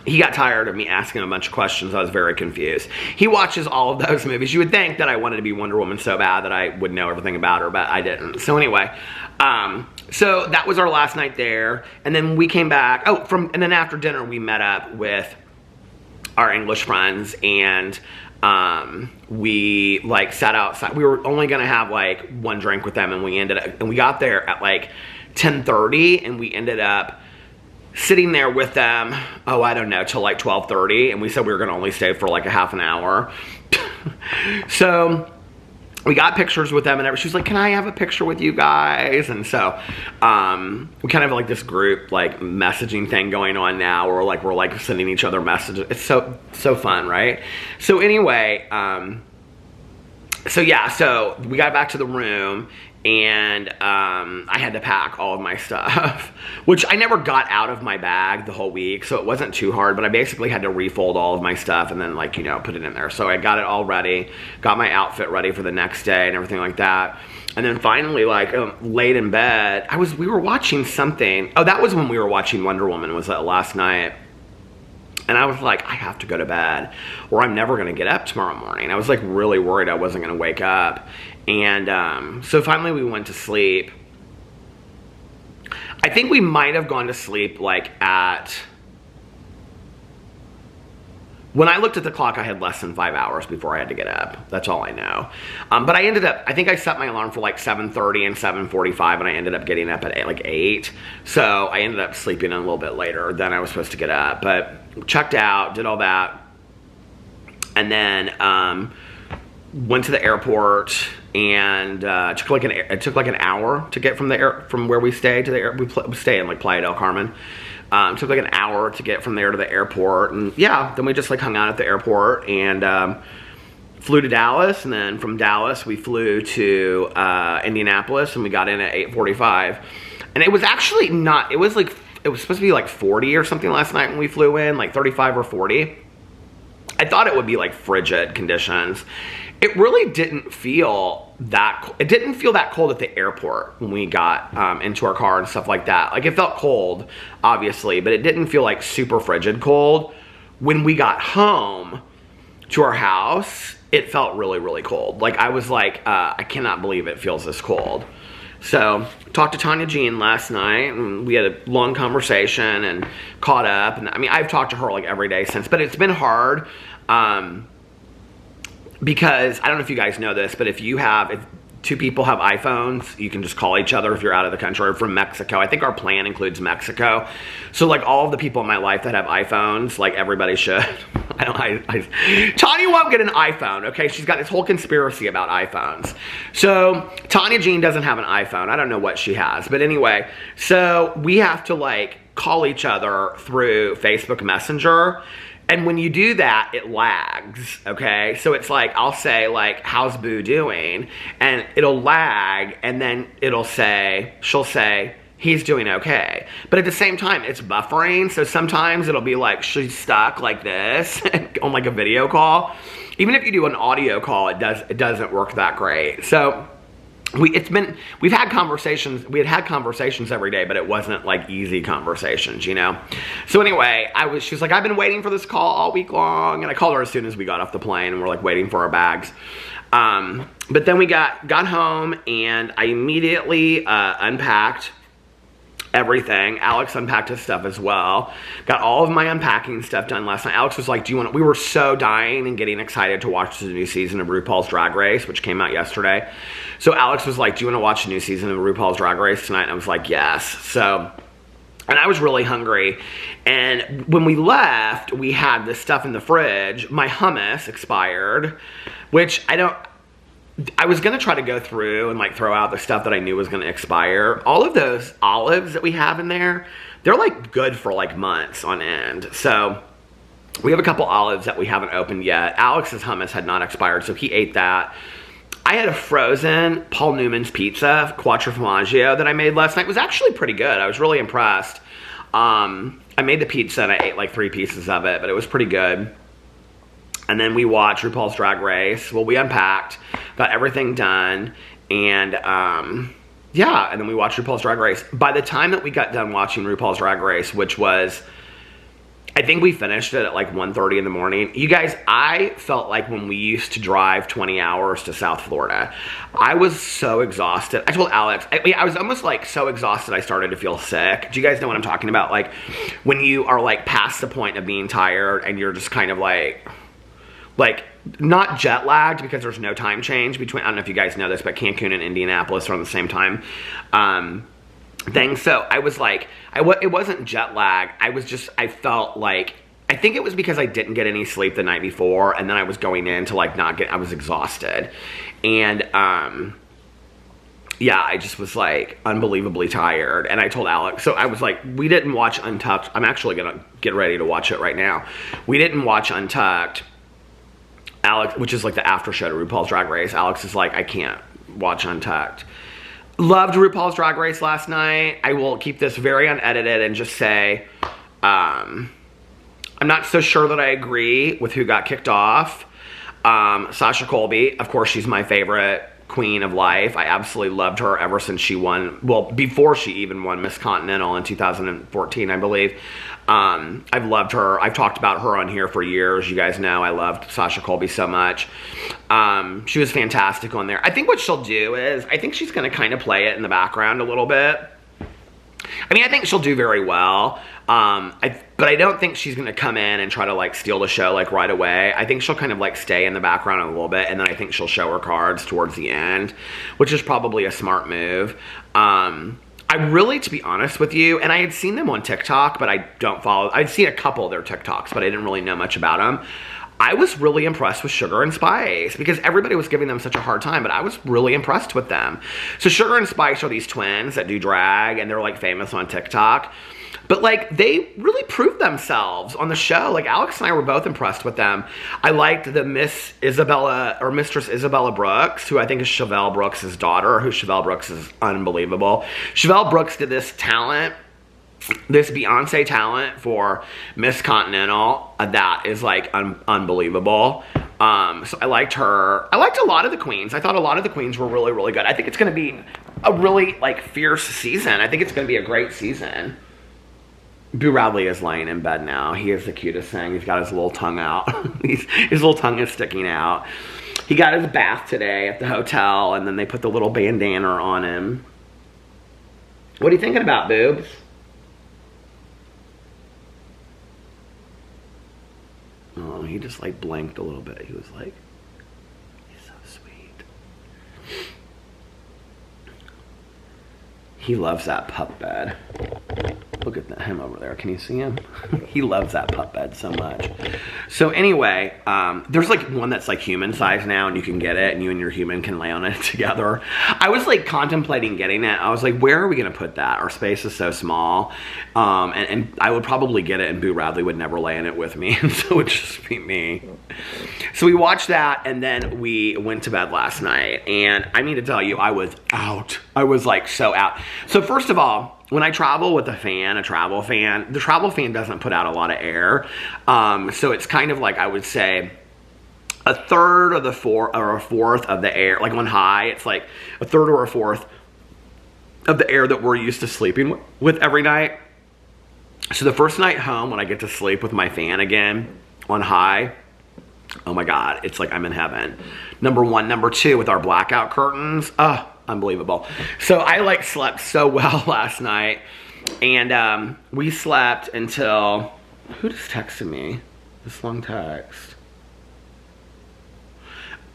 He got tired of me asking a bunch of questions. I was very confused. He watches all of those movies. You would think that I wanted to be Wonder Woman so bad that I would know everything about her, but I didn't. So anyway, so that was our last night there. And then we came back. And then after dinner, we met up with our English friends, and we like sat outside. We were only gonna have like one drink with them, and we got there at like 10:30, and we ended up sitting there with them, I don't know, till like 12:30, and we said we were gonna only stay for like a half an hour. So we got pictures with them, and she was like, can I have a picture with you guys? And so we kind of have like this group like messaging thing going on now, where we're like sending each other messages. It's so fun, right? So anyway, so yeah, so we got back to the room, and I had to pack all of my stuff, which I never got out of my bag the whole week, so it wasn't too hard, but I basically had to refold all of my stuff and then, like, you know, put it in there. So I got it all ready, got my outfit ready for the next day and everything like that. And then finally, like, late in bed, we were watching something. Oh, that was when we were watching Wonder Woman, was that last night. And I was like, I have to go to bed, or I'm never gonna get up tomorrow morning. I was like really worried I wasn't gonna wake up. And so finally we went to sleep. I think we might have gone to sleep like when I looked at the clock, I had less than 5 hours before I had to get up. That's all I know. But I think I set my alarm for like 7:30 and 7:45, and I ended up getting up at like 8. So I ended up sleeping a little bit later than I was supposed to get up. But checked out, did all that, and then went to the airport, and it took like an hour to get from where we stayed to the airport. We stay in like Playa del Carmen. It took like an hour to get from there to the airport, and yeah, then we just like hung out at the airport and flew to Dallas, and then from Dallas we flew to Indianapolis, and we got in at 8:45. And it was actually not, it was supposed to be like 40 or something last night when we flew in, like 35 or 40. I thought it would be like frigid conditions. It really didn't feel that cold at the airport when we got into our car and stuff like that. Like, it felt cold, obviously, but it didn't feel like super frigid cold. When we got home to our house, it felt really, really cold. Like, I was like, I cannot believe it feels this cold. So, talked to Tanya Jean last night, and we had a long conversation and caught up. And I mean, I've talked to her like every day since, but it's been hard. Because I don't know if you guys know this, but if two people have iPhones, you can just call each other if you're out of the country or from Mexico. I think our plan includes Mexico. So like all of the people in my life that have iPhones, like everybody should. Tanya won't get an iPhone, okay? She's got this whole conspiracy about iPhones. So Tanya Jean doesn't have an iPhone. I don't know what she has. But anyway, so we have to like call each other through Facebook Messenger. And when you do that, it lags, okay? So it's like, I'll say, like, how's Boo doing? And it'll lag, and then she'll say, he's doing okay. But at the same time, it's buffering, so sometimes it'll be like, she's stuck like this on like a video call. Even if you do an audio call, it doesn't work that great. So we had conversations every day, but it wasn't like easy conversations, you know? So anyway, she was like, I've been waiting for this call all week long. And I called her as soon as we got off the plane, and we're like waiting for our bags. But then we got home, and I immediately unpacked everything. Alex unpacked his stuff as well. Got all of my unpacking stuff done last night. Alex was like, we were so dying and getting excited to watch the new season of RuPaul's Drag Race, which came out yesterday. So Alex was like, do you want to watch a new season of RuPaul's Drag Race tonight? And I was like, yes. So, and I was really hungry. And when we left, we had this stuff in the fridge. My hummus expired, which I was going to try to go through and like throw out the stuff that I knew was going to expire. All of those olives that we have in there, they're like good for like months on end. So We have a couple olives that we haven't opened yet. Alex's hummus had not expired, so he ate that. I had a frozen Paul Newman's pizza, Quattro Formaggio, that I made last night. It was actually pretty good. I was really impressed. I made the pizza and I ate like 3 pieces of it, but it was pretty good. And then we watched RuPaul's Drag Race. Well, we unpacked, got everything done, and yeah, and then we watched RuPaul's Drag Race. By the time that we got done watching RuPaul's Drag Race, which was, I think we finished it at like 1:30 in the morning. You guys, I felt like when we used to drive 20 hours to South Florida, I was so exhausted. I told Alex, I was almost like so exhausted I started to feel sick. Do you guys know what I'm talking about? Like when you are like past the point of being tired and you're just kind of like not jet lagged because there's no time change between, I don't know if you guys know this, but Cancun and Indianapolis are on the same time thing. So I was like, it wasn't jet lag. I felt like, I think it was because I didn't get any sleep the night before, and then I was going in to like I was exhausted. And yeah, I just was like unbelievably tired. And I told Alex, so I was like, we didn't watch Untucked. I'm actually gonna get ready to watch it right now. We didn't watch Untucked. Alex, which is like the after show to RuPaul's Drag Race. Alex is like, I can't watch Untucked. Loved RuPaul's Drag Race last night. I will keep this very unedited and just say, I'm not so sure that I agree with who got kicked off. Sasha Colby, of course, she's my favorite queen of life. I absolutely loved her ever since she won, well, before she even won Miss Continental in 2014, I believe. I've loved her. I've talked about her on here for years. You guys know I loved Sasha Colby so much. She was fantastic on there. I think what she'll do is, I think she's going to kind of play it in the background a little bit. I mean, I think she'll do very well. But I don't think she's going to come in and try to like steal the show like right away. I think she'll kind of like stay in the background a little bit, and then I think she'll show her cards towards the end, which is probably a smart move. I really, to be honest with you, and I had seen them on TikTok, but I don't follow. I'd seen a couple of their TikToks, but I didn't really know much about them. I was really impressed with Sugar and Spice because everybody was giving them such a hard time, but I was really impressed with them. So Sugar and Spice are these twins that do drag, and they're like famous on TikTok. But like they really proved themselves on the show. Like Alex and I were both impressed with them. I liked the Mistress Isabella Brooks, who I think is Chevelle Brooks' daughter, who Chevelle Brooks is unbelievable. Chevelle Brooks did this Beyonce talent for Miss Continental that is like unbelievable. So I liked her. I liked a lot of the queens. I thought a lot of the queens were really, really good. I think it's going to be a really like fierce season. I think it's going to be a great season. Boo Radley is laying in bed now. He is the cutest thing. He's got his little tongue out. His little tongue is sticking out. He got his bath today at the hotel, and then they put the little bandana on him. What are you thinking about, Boobs? Oh, he just like blinked a little bit. He was like, he's so sweet. He loves that pup bed. Look at him over there. Can you see him? He loves that pup bed so much. So anyway, there's like one that's like human size now, and you can get it, and you and your human can lay on it together. I was like contemplating getting it. I was like, where are we going to put that? Our space is so small. And I would probably get it, and Boo Radley would never lay in it with me. And so it would just be me. So we watched that, and then we went to bed last night. And I need to tell you, I was out. I was like so out. So first of all, when I travel with a travel fan, the travel fan doesn't put out a lot of air. So it's kind of like, I would say, a third of the or a fourth of the air. Like on high, it's like a third or a fourth of the air that we're used to sleeping with every night. So the first night home, when I get to sleep with my fan again on high, oh my God, it's like I'm in heaven. Number one. Number two, with our blackout curtains, unbelievable. So I like slept so well last night, and we slept until, who just texted me this long text?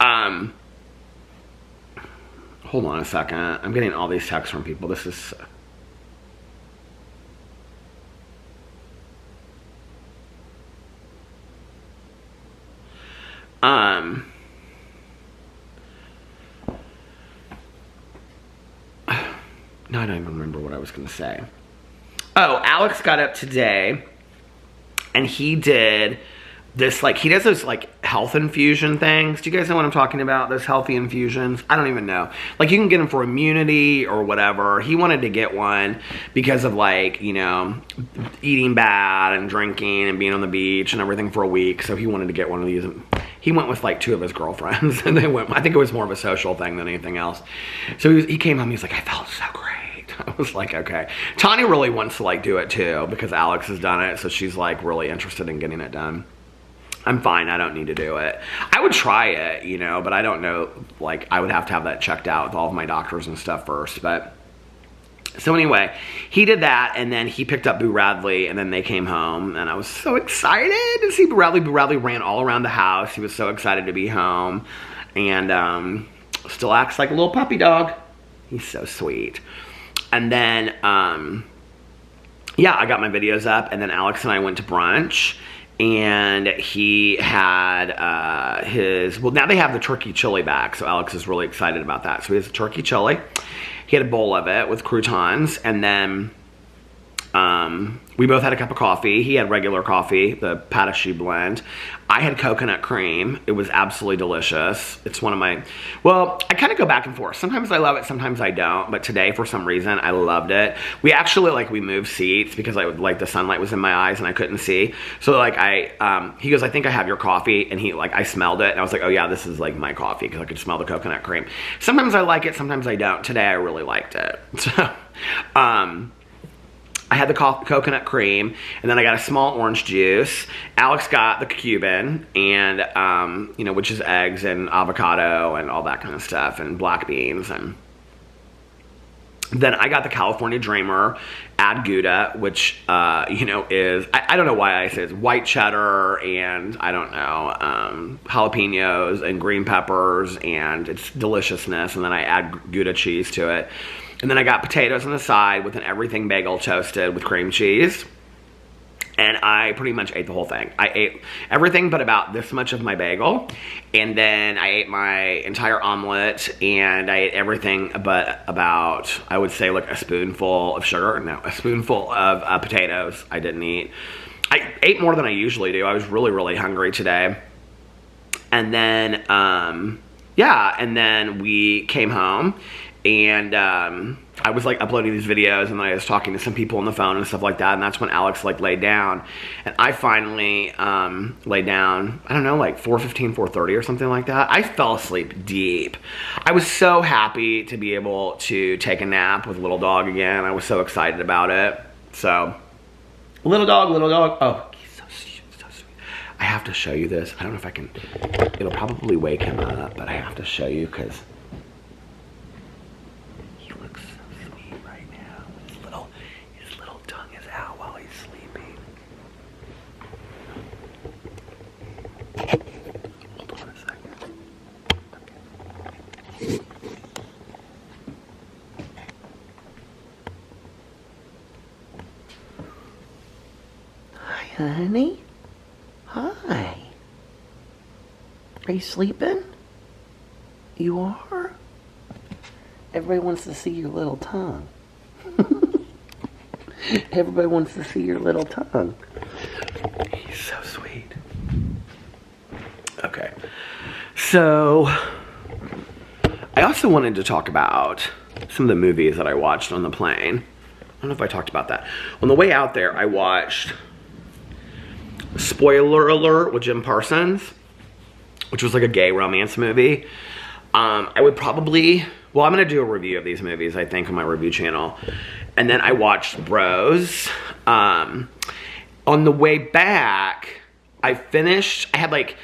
Hold on a second. I'm getting all these texts from people. This is no, I don't even remember what I was going to say. Oh, Alex got up today, and he did this, like, he does those, like, health infusion things. Do you guys know what I'm talking about? Those healthy infusions? I don't even know. Like, you can get them for immunity or whatever. He wanted to get one because of, like, you know, eating bad and drinking and being on the beach and everything for a week. So he wanted to get one of these. He went with, like, 2 of his girlfriends. And they went, I think it was more of a social thing than anything else. So he came home, he was like, I felt so great. I was like, okay. Tanya really wants to, like, do it, too, because Alex has done it. So she's, like, really interested in getting it done. I'm fine, I don't need to do it. I would try it, you know, but I don't know, like, I would have to have that checked out with all of my doctors and stuff first, but... So anyway, he did that, and then he picked up Boo Radley, and then they came home, and I was so excited to see Boo Radley. Boo Radley ran all around the house. He was so excited to be home, and still acts like a little puppy dog. He's so sweet. And then, yeah, I got my videos up, and then Alex and I went to brunch. And he had well, now they have the turkey chili back, so Alex is really excited about that. So he has a turkey chili. He had a bowl of it with croutons, and then we both had a cup of coffee. He had regular coffee, the Patashi blend. I had coconut cream. It was absolutely delicious. It's one of my, well, I kind of go back and forth. Sometimes I love it, sometimes I don't. But today, for some reason, I loved it. We actually, like, we moved seats because the sunlight was in my eyes and I couldn't see. So, like, he goes, I think I have your coffee. And I smelled it. And I was like, oh yeah, this is, like, my coffee, because I could smell the coconut cream. Sometimes I like it, sometimes I don't. Today, I really liked it. So, I had the coconut cream, and then I got a small orange juice. Alex got the Cuban, and, you know, which is eggs and avocado and all that kind of stuff, and black beans. And then I got the California Dreamer, add Gouda, which, you know, is, I don't know why I say it's white cheddar, and I don't know, jalapenos and green peppers, and it's deliciousness. And then I add Gouda cheese to it. And then I got potatoes on the side with an everything bagel toasted with cream cheese. And I pretty much ate the whole thing. I ate everything but about this much of my bagel. And then I ate my entire omelet. And I ate everything but about, I would say, like a spoonful of sugar. No, a spoonful of potatoes I didn't eat. I ate more than I usually do. I was really, really hungry today. And then, yeah, and then we came home. And I was, like, uploading these videos, and then I was talking to some people on the phone and stuff like that, and that's when Alex, like, laid down. And I finally laid down, I don't know, like 4:15, 4:30 or something like that. I fell asleep deep. I was so happy to be able to take a nap with little dog again. I was so excited about it. So, little dog, oh, he's so sweet. I have to show you this. I don't know if I can, it'll probably wake him up, but I have to show you because... His little tongue is out while he's sleeping. Hold on a second. Okay. Hi, honey. Hi. Are you sleeping? You are? Everybody wants to see your little tongue. Everybody wants to see your little tongue. He's so sweet. Okay. So, I also wanted to talk about some of the movies that I watched on the plane. I don't know if I talked about that. On the way out there, I watched Spoiler Alert with Jim Parsons, which was like a gay romance movie. I would probably... Well, I'm going to do a review of these movies, I think, on my review channel. And then I watched Bros. On the way back, I had like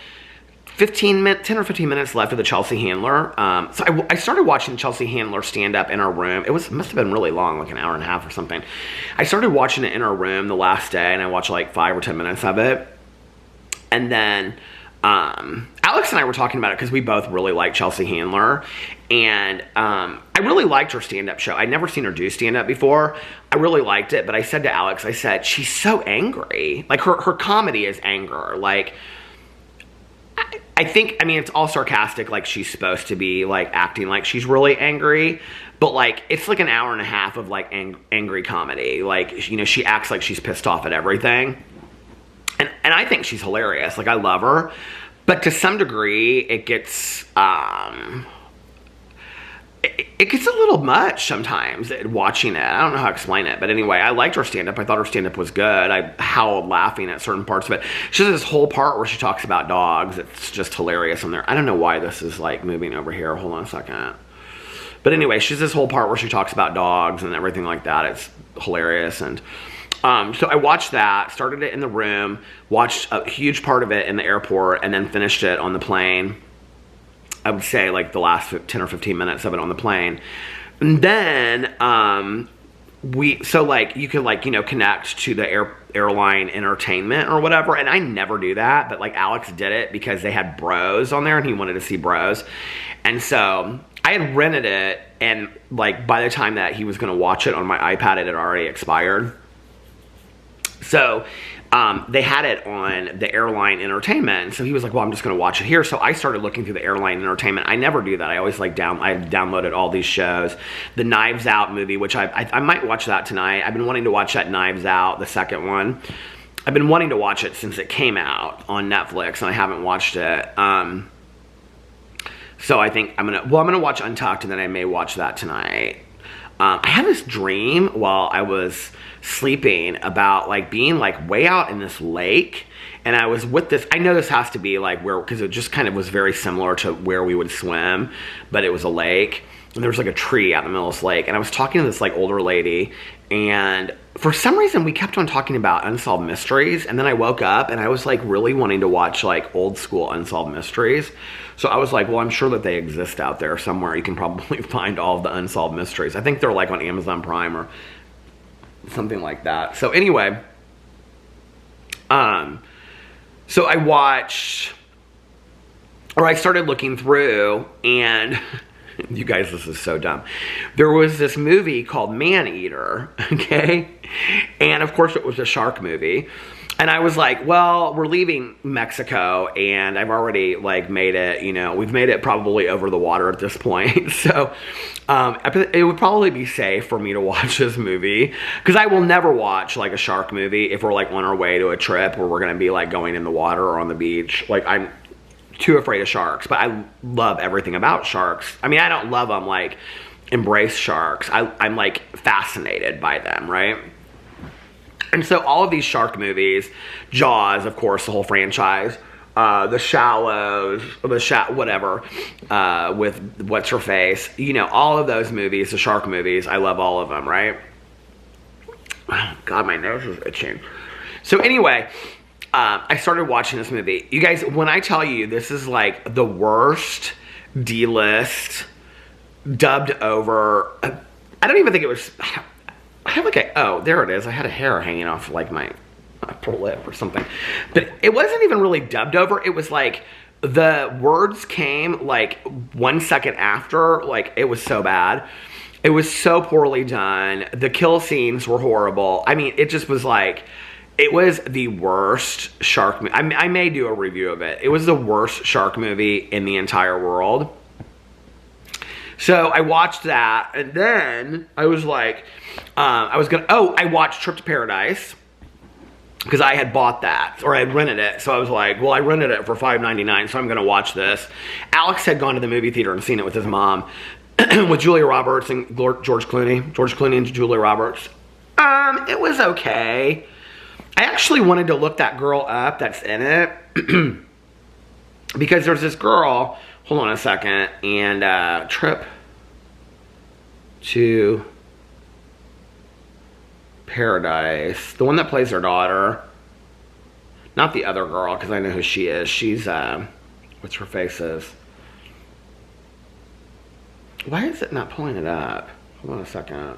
10 or 15 minutes left of the Chelsea Handler. So I started watching Chelsea Handler stand up in our room. It must have been really long, like an hour and a half or something. I started watching it in our room the last day, and I watched like 5 or 10 minutes of it. And then... Alex and I were talking about it because we both really like Chelsea Handler, and I really liked her stand-up show. I'd never seen her do stand-up before. I really liked it, but I said to Alex, I said, she's so angry. Like, her comedy is anger. Like, I think, I mean, it's all sarcastic, like she's supposed to be, like, acting like she's really angry, but, like, it's like an hour and a half of, like, angry comedy. Like, you know, she acts like she's pissed off at everything. And I think she's hilarious. Like, I love her. But to some degree, it gets it gets a little much sometimes watching it. I don't know how to explain it. But anyway, I liked her stand-up. I thought her stand-up was good. I howled laughing at certain parts of it. She has this whole part where she talks about dogs. It's just hilarious on there. I don't know why this is, like, moving over here. Hold on a second. But anyway, she has this whole part where she talks about dogs and everything like that. It's hilarious. And so I watched that, started it in the room, watched a huge part of it in the airport, and then finished it on the plane. I would say like the last 10 or 15 minutes of it on the plane. And then so like you could like, you know, connect to the airline entertainment or whatever. And I never do that, but like Alex did it because they had Bros on there and he wanted to see Bros. And so I had rented it, and like by the time that he was going to watch it on my iPad, it had already expired. So they had it on the airline entertainment, and so he was like, well, I'm just going to watch it here. So I started looking through the airline entertainment. I never do that. I always like I downloaded all these shows. The Knives Out movie, which I might watch that tonight. I've been wanting to watch that Knives Out, the second one. I've been wanting to watch it since it came out on Netflix, and I haven't watched it. So I think I'm gonna watch Untucked, and then I may watch that tonight. I had this dream while I was sleeping about like being like way out in this lake, and I was with this, I know this has to be like where, because it just kind of was very similar to where we would swim, but it was a lake, and there was like a tree out in the middle of this lake, and I was talking to this like older lady, and for some reason we kept on talking about unsolved mysteries, and then I woke up and I was like really wanting to watch like old school unsolved mysteries. So I was like, well, I'm sure that they exist out there somewhere. You can probably find all of the unsolved mysteries. I think they're like on Amazon Prime or something like that. So anyway, so I started looking through, and you guys, this is so dumb. There was this movie called Man-Eater, okay? And of course it was a shark movie. And I was like, well, we're leaving Mexico, and I've already like made it, you know, we've made it probably over the water at this point. So it would probably be safe for me to watch this movie, because I will never watch like a shark movie if we're like on our way to a trip where we're going to be like going in the water or on the beach. Like, I'm too afraid of sharks, but I love everything about sharks. I mean, I don't love them, like embrace sharks. I'm like fascinated by them, right? And so all of these shark movies, Jaws, of course, the whole franchise, The Shallows, whatever, with What's-Her-Face, you know, all of those movies, the shark movies, I love all of them, right? Oh, God, my nose is itching. So anyway, I started watching this movie. You guys, when I tell you this is like the worst D-list, dubbed over, I don't even think it was... I have like oh, there it is. I had a hair hanging off like my upper lip or something. But it wasn't even really dubbed over. It was like the words came like 1 second after. Like, it was so bad. It was so poorly done. The kill scenes were horrible. I mean, it just was like, it was the worst shark movie. I may do a review of it. It was the worst shark movie in the entire world. So I watched that, and then I was like, I watched Trip to Paradise, because I had bought that, or I had rented it. So I was like, well, I rented it for $5.99, so I'm going to watch this. Alex had gone to the movie theater and seen it with his mom, with Julia Roberts and George Clooney and Julia Roberts. It was okay. I actually wanted to look that girl up that's in it, because there's this girl, hold on a second, and Trip to Paradise, the one that plays her daughter, not the other girl, because I know who she is. She's what's her face is. Why is it not pulling it up? Hold on a second.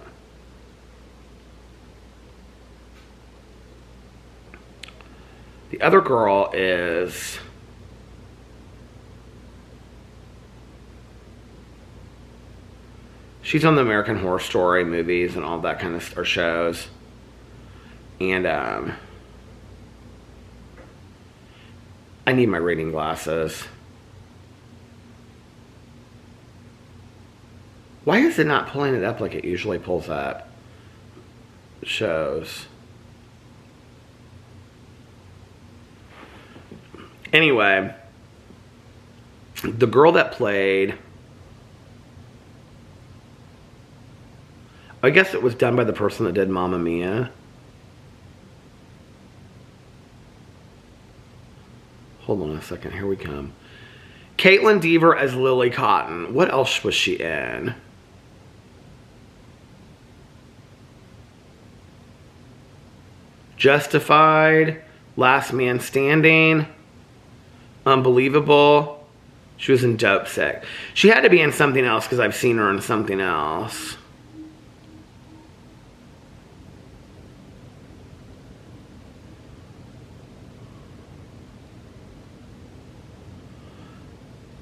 The other girl is, she's on the American Horror Story movies and all that kind of or shows. And I need my reading glasses. Why is it not pulling it up like it usually pulls up shows? Anyway, the girl that played, I guess it was done by the person that did Mamma Mia. Hold on a second, here we come. Caitlin Dever as Lily Cotton. What else was she in? Justified, Last Man Standing, Unbelievable. She was in Dope Sick. She had to be in something else because I've seen her in something else.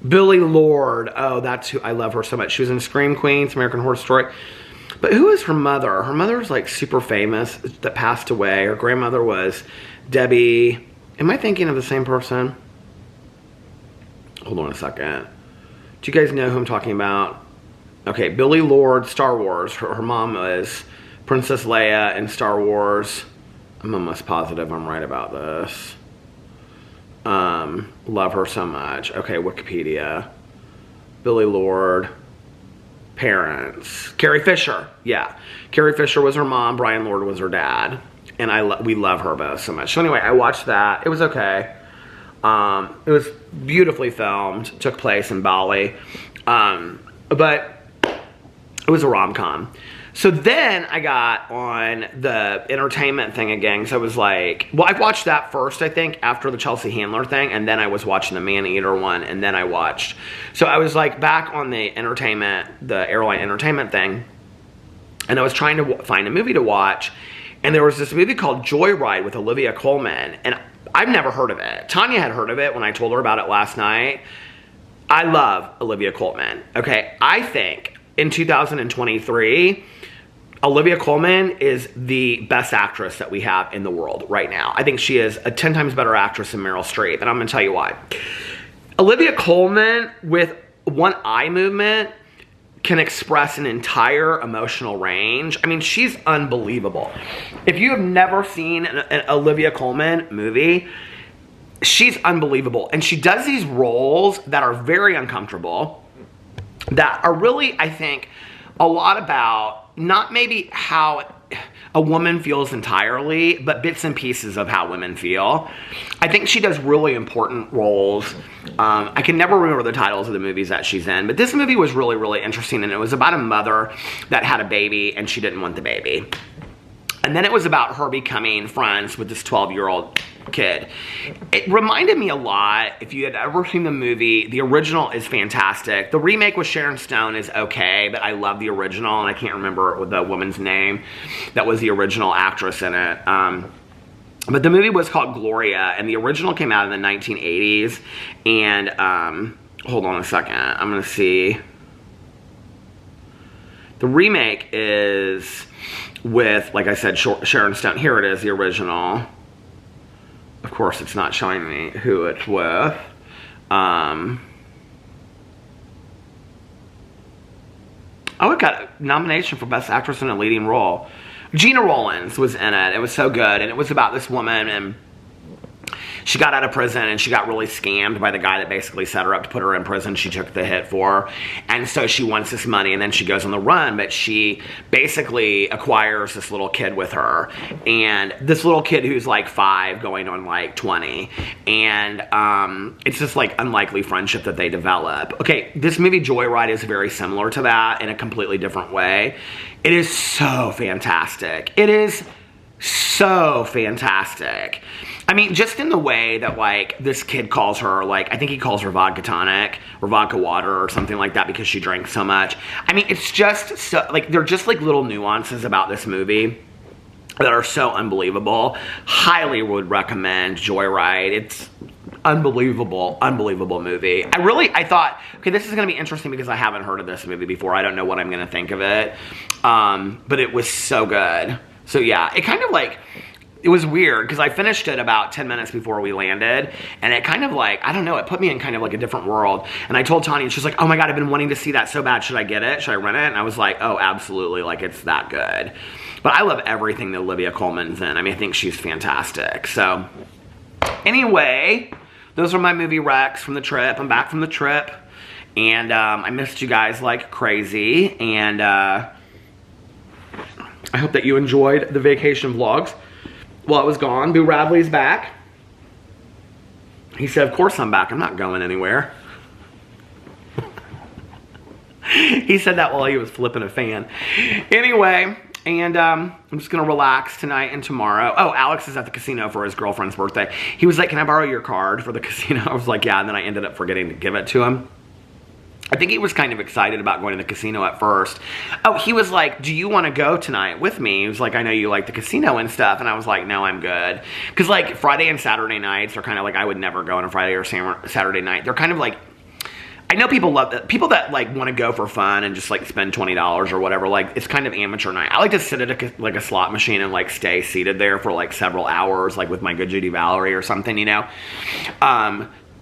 Billie Lourd. Oh, that's who. I love her so much. She was in Scream Queens, American Horror Story. But who is her mother? Her mother's like super famous that passed away. Her grandmother was Debbie. Am I thinking of the same person? Hold on a second. Do you guys know who I'm talking about? Okay, Billie Lourd, Star Wars. Her mom was Princess Leia in Star Wars. I'm almost positive I'm right about this. Love her so much. Okay, Wikipedia. Billie Lourd. Parents. Carrie Fisher. Yeah. Carrie Fisher was her mom. Brian Lord was her dad. And we love her both so much. So anyway, I watched that. It was okay. It was beautifully filmed. Took place in Bali. But it was a rom-com. So then I got on the entertainment thing again. So I was like, well, I watched that first, I think, after the Chelsea Handler thing. And then I was watching the Maneater one. And then I watched. So I was like back on the entertainment, the airline entertainment thing. And I was trying to find a movie to watch. And there was this movie called Joyride with Olivia Colman. And I've never heard of it. Tanya had heard of it when I told her about it last night. I love Olivia Colman. Okay, I think in 2023... Olivia Colman is the best actress that we have in the world right now. I think she is a 10 times better actress than Meryl Streep, and I'm going to tell you why. Olivia Colman, with one eye movement, can express an entire emotional range. I mean, she's unbelievable. If you have never seen an Olivia Colman movie, she's unbelievable. And she does these roles that are very uncomfortable, that are really, I think, a lot about not maybe how a woman feels entirely, but bits and pieces of how women feel. I think she does really important roles. I can never remember the titles of the movies that she's in, but this movie was really, really interesting, and it was about a mother that had a baby, and she didn't want the baby. And then it was about her becoming friends with this 12-year-old kid. It reminded me a lot, if you had ever seen the movie, the original is fantastic. The remake with Sharon Stone is okay, but I love the original, and I can't remember the woman's name that was the original actress in it. But the movie was called Gloria, and the original came out in the 1980s. And, hold on a second, I'm going to see. The remake is with, like I said, Sharon Stone. Here it is, the original. Of course, it's not showing me who it's with. Oh, it got a nomination for Best Actress in a Leading Role. Gina Rollins was in it. It was so good. And it was about this woman, and she got out of prison, and she got really scammed by the guy that basically set her up to put her in prison. She took the hit for. And so she wants this money, and then she goes on the run, but she basically acquires this little kid with her. And this little kid who's like 5 going on like 20. And it's this like unlikely friendship that they develop. Okay, this movie Joyride is very similar to that in a completely different way. It is so fantastic. It is so fantastic. I mean, just in the way that, like, this kid calls her, like, I think he calls her vodka tonic or vodka water or something like that because she drank so much. I mean, it's just so, like, they're just, like, little nuances about this movie that are so unbelievable. Highly would recommend Joyride. It's unbelievable, unbelievable movie. I thought, okay, this is going to be interesting because I haven't heard of this movie before. I don't know what I'm going to think of it. But it was so good. So, yeah, it kind of, like... It was weird because I finished it about 10 minutes before we landed, and it kind of like, I don't know, it put me in kind of like a different world. And I told Tanya, and she's like, oh my God, I've been wanting to see that so bad. Should I get it? Should I rent it? And I was like, oh, absolutely. Like, it's that good. But I love everything that Olivia Colman's in. I mean, I think she's fantastic. So anyway, those are my movie recs from the trip. I'm back from the trip, and I missed you guys like crazy, and I hope that you enjoyed the vacation vlogs while I was gone. Boo Radley's back. He said, of course I'm back. I'm not going anywhere. He said that while he was flipping a fan. Anyway, and I'm just going to relax tonight and tomorrow. Oh, Alex is at the casino for his girlfriend's birthday. He was like, can I borrow your card for the casino? I was like, yeah, and then I ended up forgetting to give it to him. I think he was kind of excited about going to the casino at first. Oh, he was like, do you want to go tonight with me? He was like, I know you like the casino and stuff. And I was like, no, I'm good. Because like Friday and Saturday nights are kind of like, I would never go on a Friday or Saturday night. They're kind of like, I know people love that. People that like want to go for fun and just like spend $20 or whatever, like it's kind of amateur night. I like to sit at a slot machine and like stay seated there for like several hours, like with my good Judy Valerie or something, you know.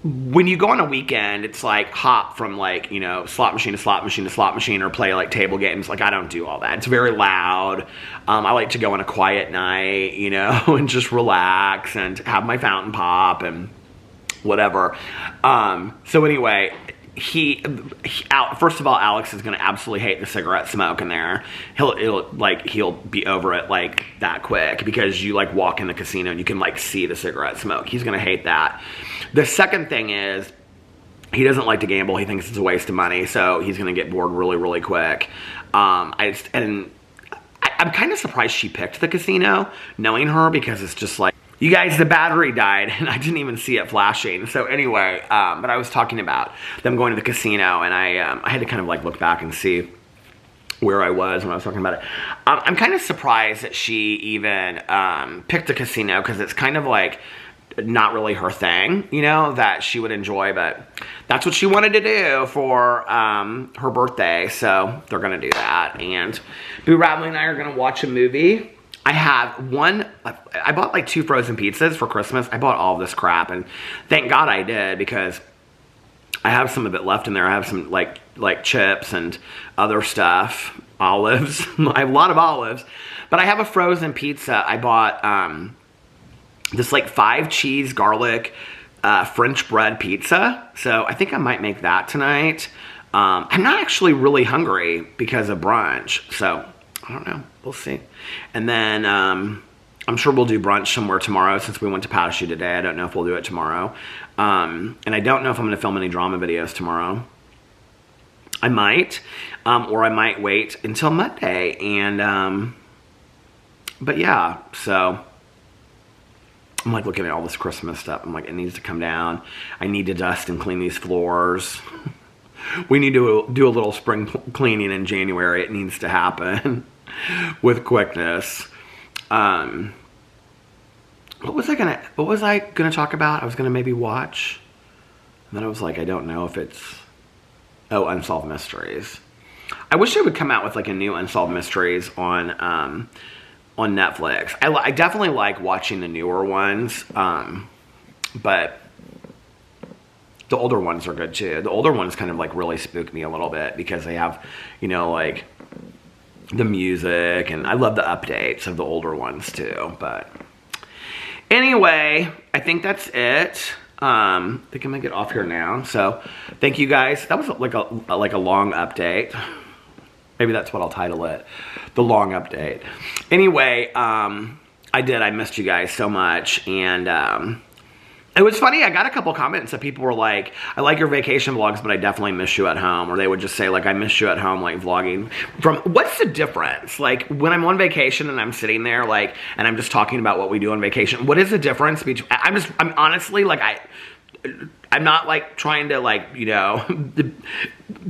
When you go on a weekend, it's like hop from like, you know, slot machine to slot machine to slot machine, or play like table games. Like I don't do all that. It's very loud. I like to go on a quiet night, you know, and just relax and have my fountain pop and whatever. So anyway, first of all, Alex is going to absolutely hate the cigarette smoke in there. He'll be over it like that quick, because you like walk in the casino and you can like see the cigarette smoke. He's going to hate that. The second thing is, he doesn't like to gamble. He thinks it's a waste of money, so he's going to get bored really, really quick. I'm kind of surprised she picked the casino, knowing her, because it's just like, you guys, the battery died, and I didn't even see it flashing. So anyway, but I was talking about them going to the casino, and I had to kind of like look back and see where I was when I was talking about it. I'm kind of surprised that she even picked the casino, because it's kind of like not really her thing, you know, that she would enjoy, but that's what she wanted to do for her birthday, so they're gonna do that. And Boo Radley and I are gonna watch a movie. I bought like 2 frozen pizzas for Christmas. I bought all of this crap, and thank God I did, because I have some of it left in there. I have some like chips and other stuff, olives. I have a lot of olives, but I have a frozen pizza. I bought this like 5 cheese garlic French bread pizza. So I think I might make that tonight. I'm not actually really hungry because of brunch, so I don't know. We'll see. And then I'm sure we'll do brunch somewhere tomorrow, since we went to Patachou today. I don't know if we'll do it tomorrow. And I don't know if I'm going to film any drama videos tomorrow. I might. Or I might wait until Monday. And, but yeah, so I'm like looking at all this Christmas stuff. I'm like, it needs to come down. I need to dust and clean these floors. We need to do a little spring cleaning in January. It needs to happen with quickness. What was I gonna talk about? I was gonna maybe watch, and then I was like, I don't know if it's, Unsolved Mysteries. I wish they would come out with like a new Unsolved Mysteries on Netflix. I definitely like watching the newer ones, but the older ones are good too. The older ones kind of like really spook me a little bit, because they have, you know, like the music, and I love the updates of the older ones too. But anyway, I think that's it. I think I'm gonna get off here now. So thank you guys. That was like a long update. Maybe that's what I'll title it, the long update. Anyway, I missed you guys so much, and it was funny. I got a couple comments that people were like, I like your vacation vlogs, but I definitely miss you at home. Or they would just say, like, I miss you at home, like, vlogging. What's the difference? Like, when I'm on vacation and I'm sitting there, like, and I'm just talking about what we do on vacation, what is the difference between, I'm honestly, like, I'm not, like, trying to, like, you know,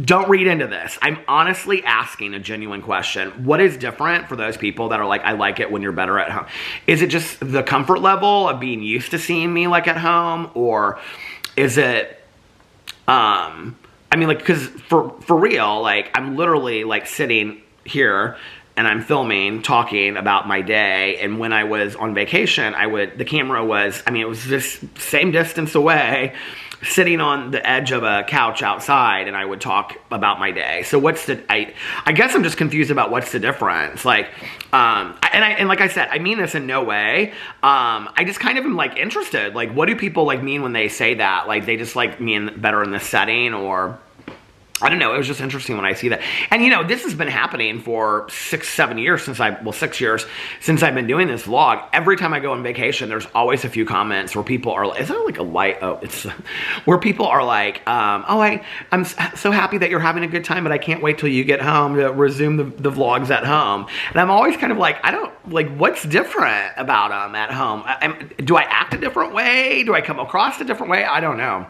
don't read into this. I'm honestly asking a genuine question. What is different for those people that are like, I like it when you're better at home? Is it just the comfort level of being used to seeing me, like, at home? Or is it, I mean, like, because for real, like, I'm literally, like, sitting here and I'm filming, talking about my day. And when I was on vacation, the camera was, I mean, it was just same distance away, sitting on the edge of a couch outside, and I would talk about my day. So I guess I'm just confused about what's the difference. Like, and like I said, I mean this in no way. I just kind of am like interested. Like, what do people like mean when they say that? Like, they just like mean better in this setting, or I don't know. It was just interesting when I see that. And, you know, this has been happening for 6 years since I've been doing this vlog. Every time I go on vacation, there's always a few comments where people are, is there like a light? Oh, it's where people are like, I'm so happy that you're having a good time, but I can't wait till you get home to resume the vlogs at home. And I'm always kind of like, what's different about them at home? Do I act a different way? Do I come across a different way? I don't know.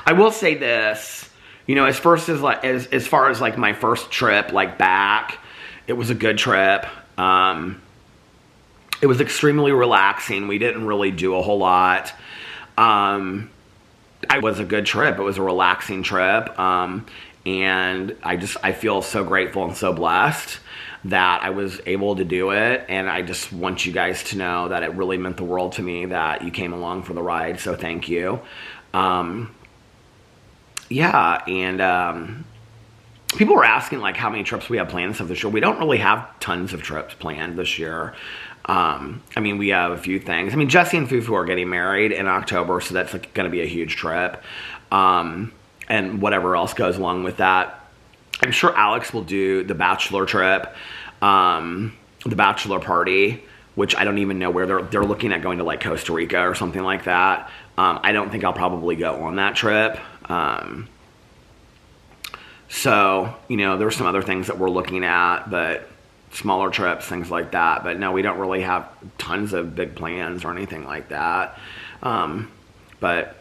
I will say this, you know, as far as like my first trip, like back, it was a good trip. It was extremely relaxing. We didn't really do a whole lot. It was a good trip. It was a relaxing trip. And I feel so grateful and so blessed that I was able to do it. And I just want you guys to know that it really meant the world to me that you came along for the ride. So thank you. Yeah, and people were asking like how many trips we have planned and stuff this year. We don't really have tons of trips planned this year. I mean, we have a few things. I mean, Jesse and Fufu are getting married in October, so that's like going to be a huge trip. And whatever else goes along with that. I'm sure Alex will do the bachelor trip, the bachelor party, which I don't even know where they're looking at going to, like Costa Rica or something like that. I don't think I'll probably go on that trip. So, you know, there's some other things that we're looking at, but smaller trips, things like that. But no, we don't really have tons of big plans or anything like that. But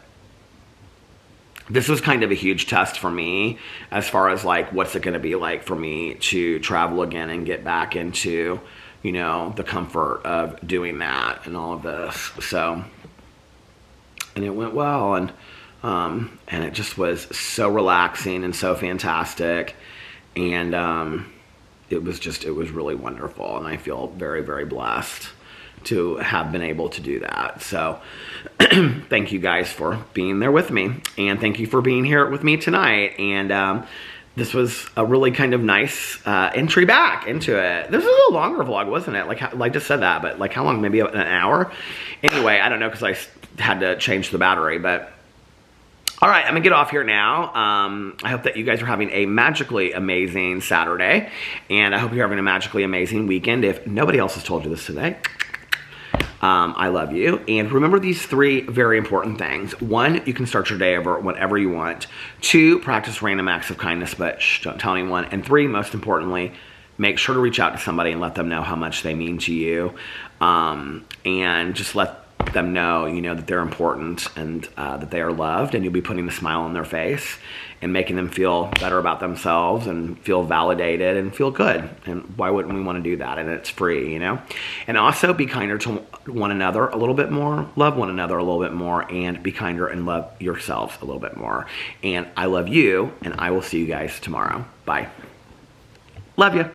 this was kind of a huge test for me as far as like, what's it going to be like for me to travel again and get back into, you know, the comfort of doing that and all of this. So, and it went well, and it just was so relaxing and so fantastic, and it was really wonderful, and I feel very, very blessed to have been able to do that. So thank you guys for being there with me, and thank you for being here with me tonight. And this was a really kind of nice entry back into it. This was a longer vlog, wasn't it? Like I just said that, but like how long? Maybe an hour? Anyway, I don't know, because I had to change the battery, but all right, I'm gonna get off here now. I hope that you guys are having a magically amazing Saturday, and I hope you're having a magically amazing weekend. If nobody else has told you this today, I love you. And remember these 3 very important things. 1, you can start your day over whenever you want. 2, practice random acts of kindness, but don't tell anyone. And 3, most importantly, make sure to reach out to somebody and let them know how much they mean to you. And just let them know, you know, that they're important, and that they are loved, and you'll be putting a smile on their face and making them feel better about themselves and feel validated and feel good. And why wouldn't we want to do that? And it's free, you know. And also be kinder to one another a little bit more, love one another a little bit more, and be kinder and love yourselves a little bit more. And I love you, and I will see you guys tomorrow. Bye. Love you.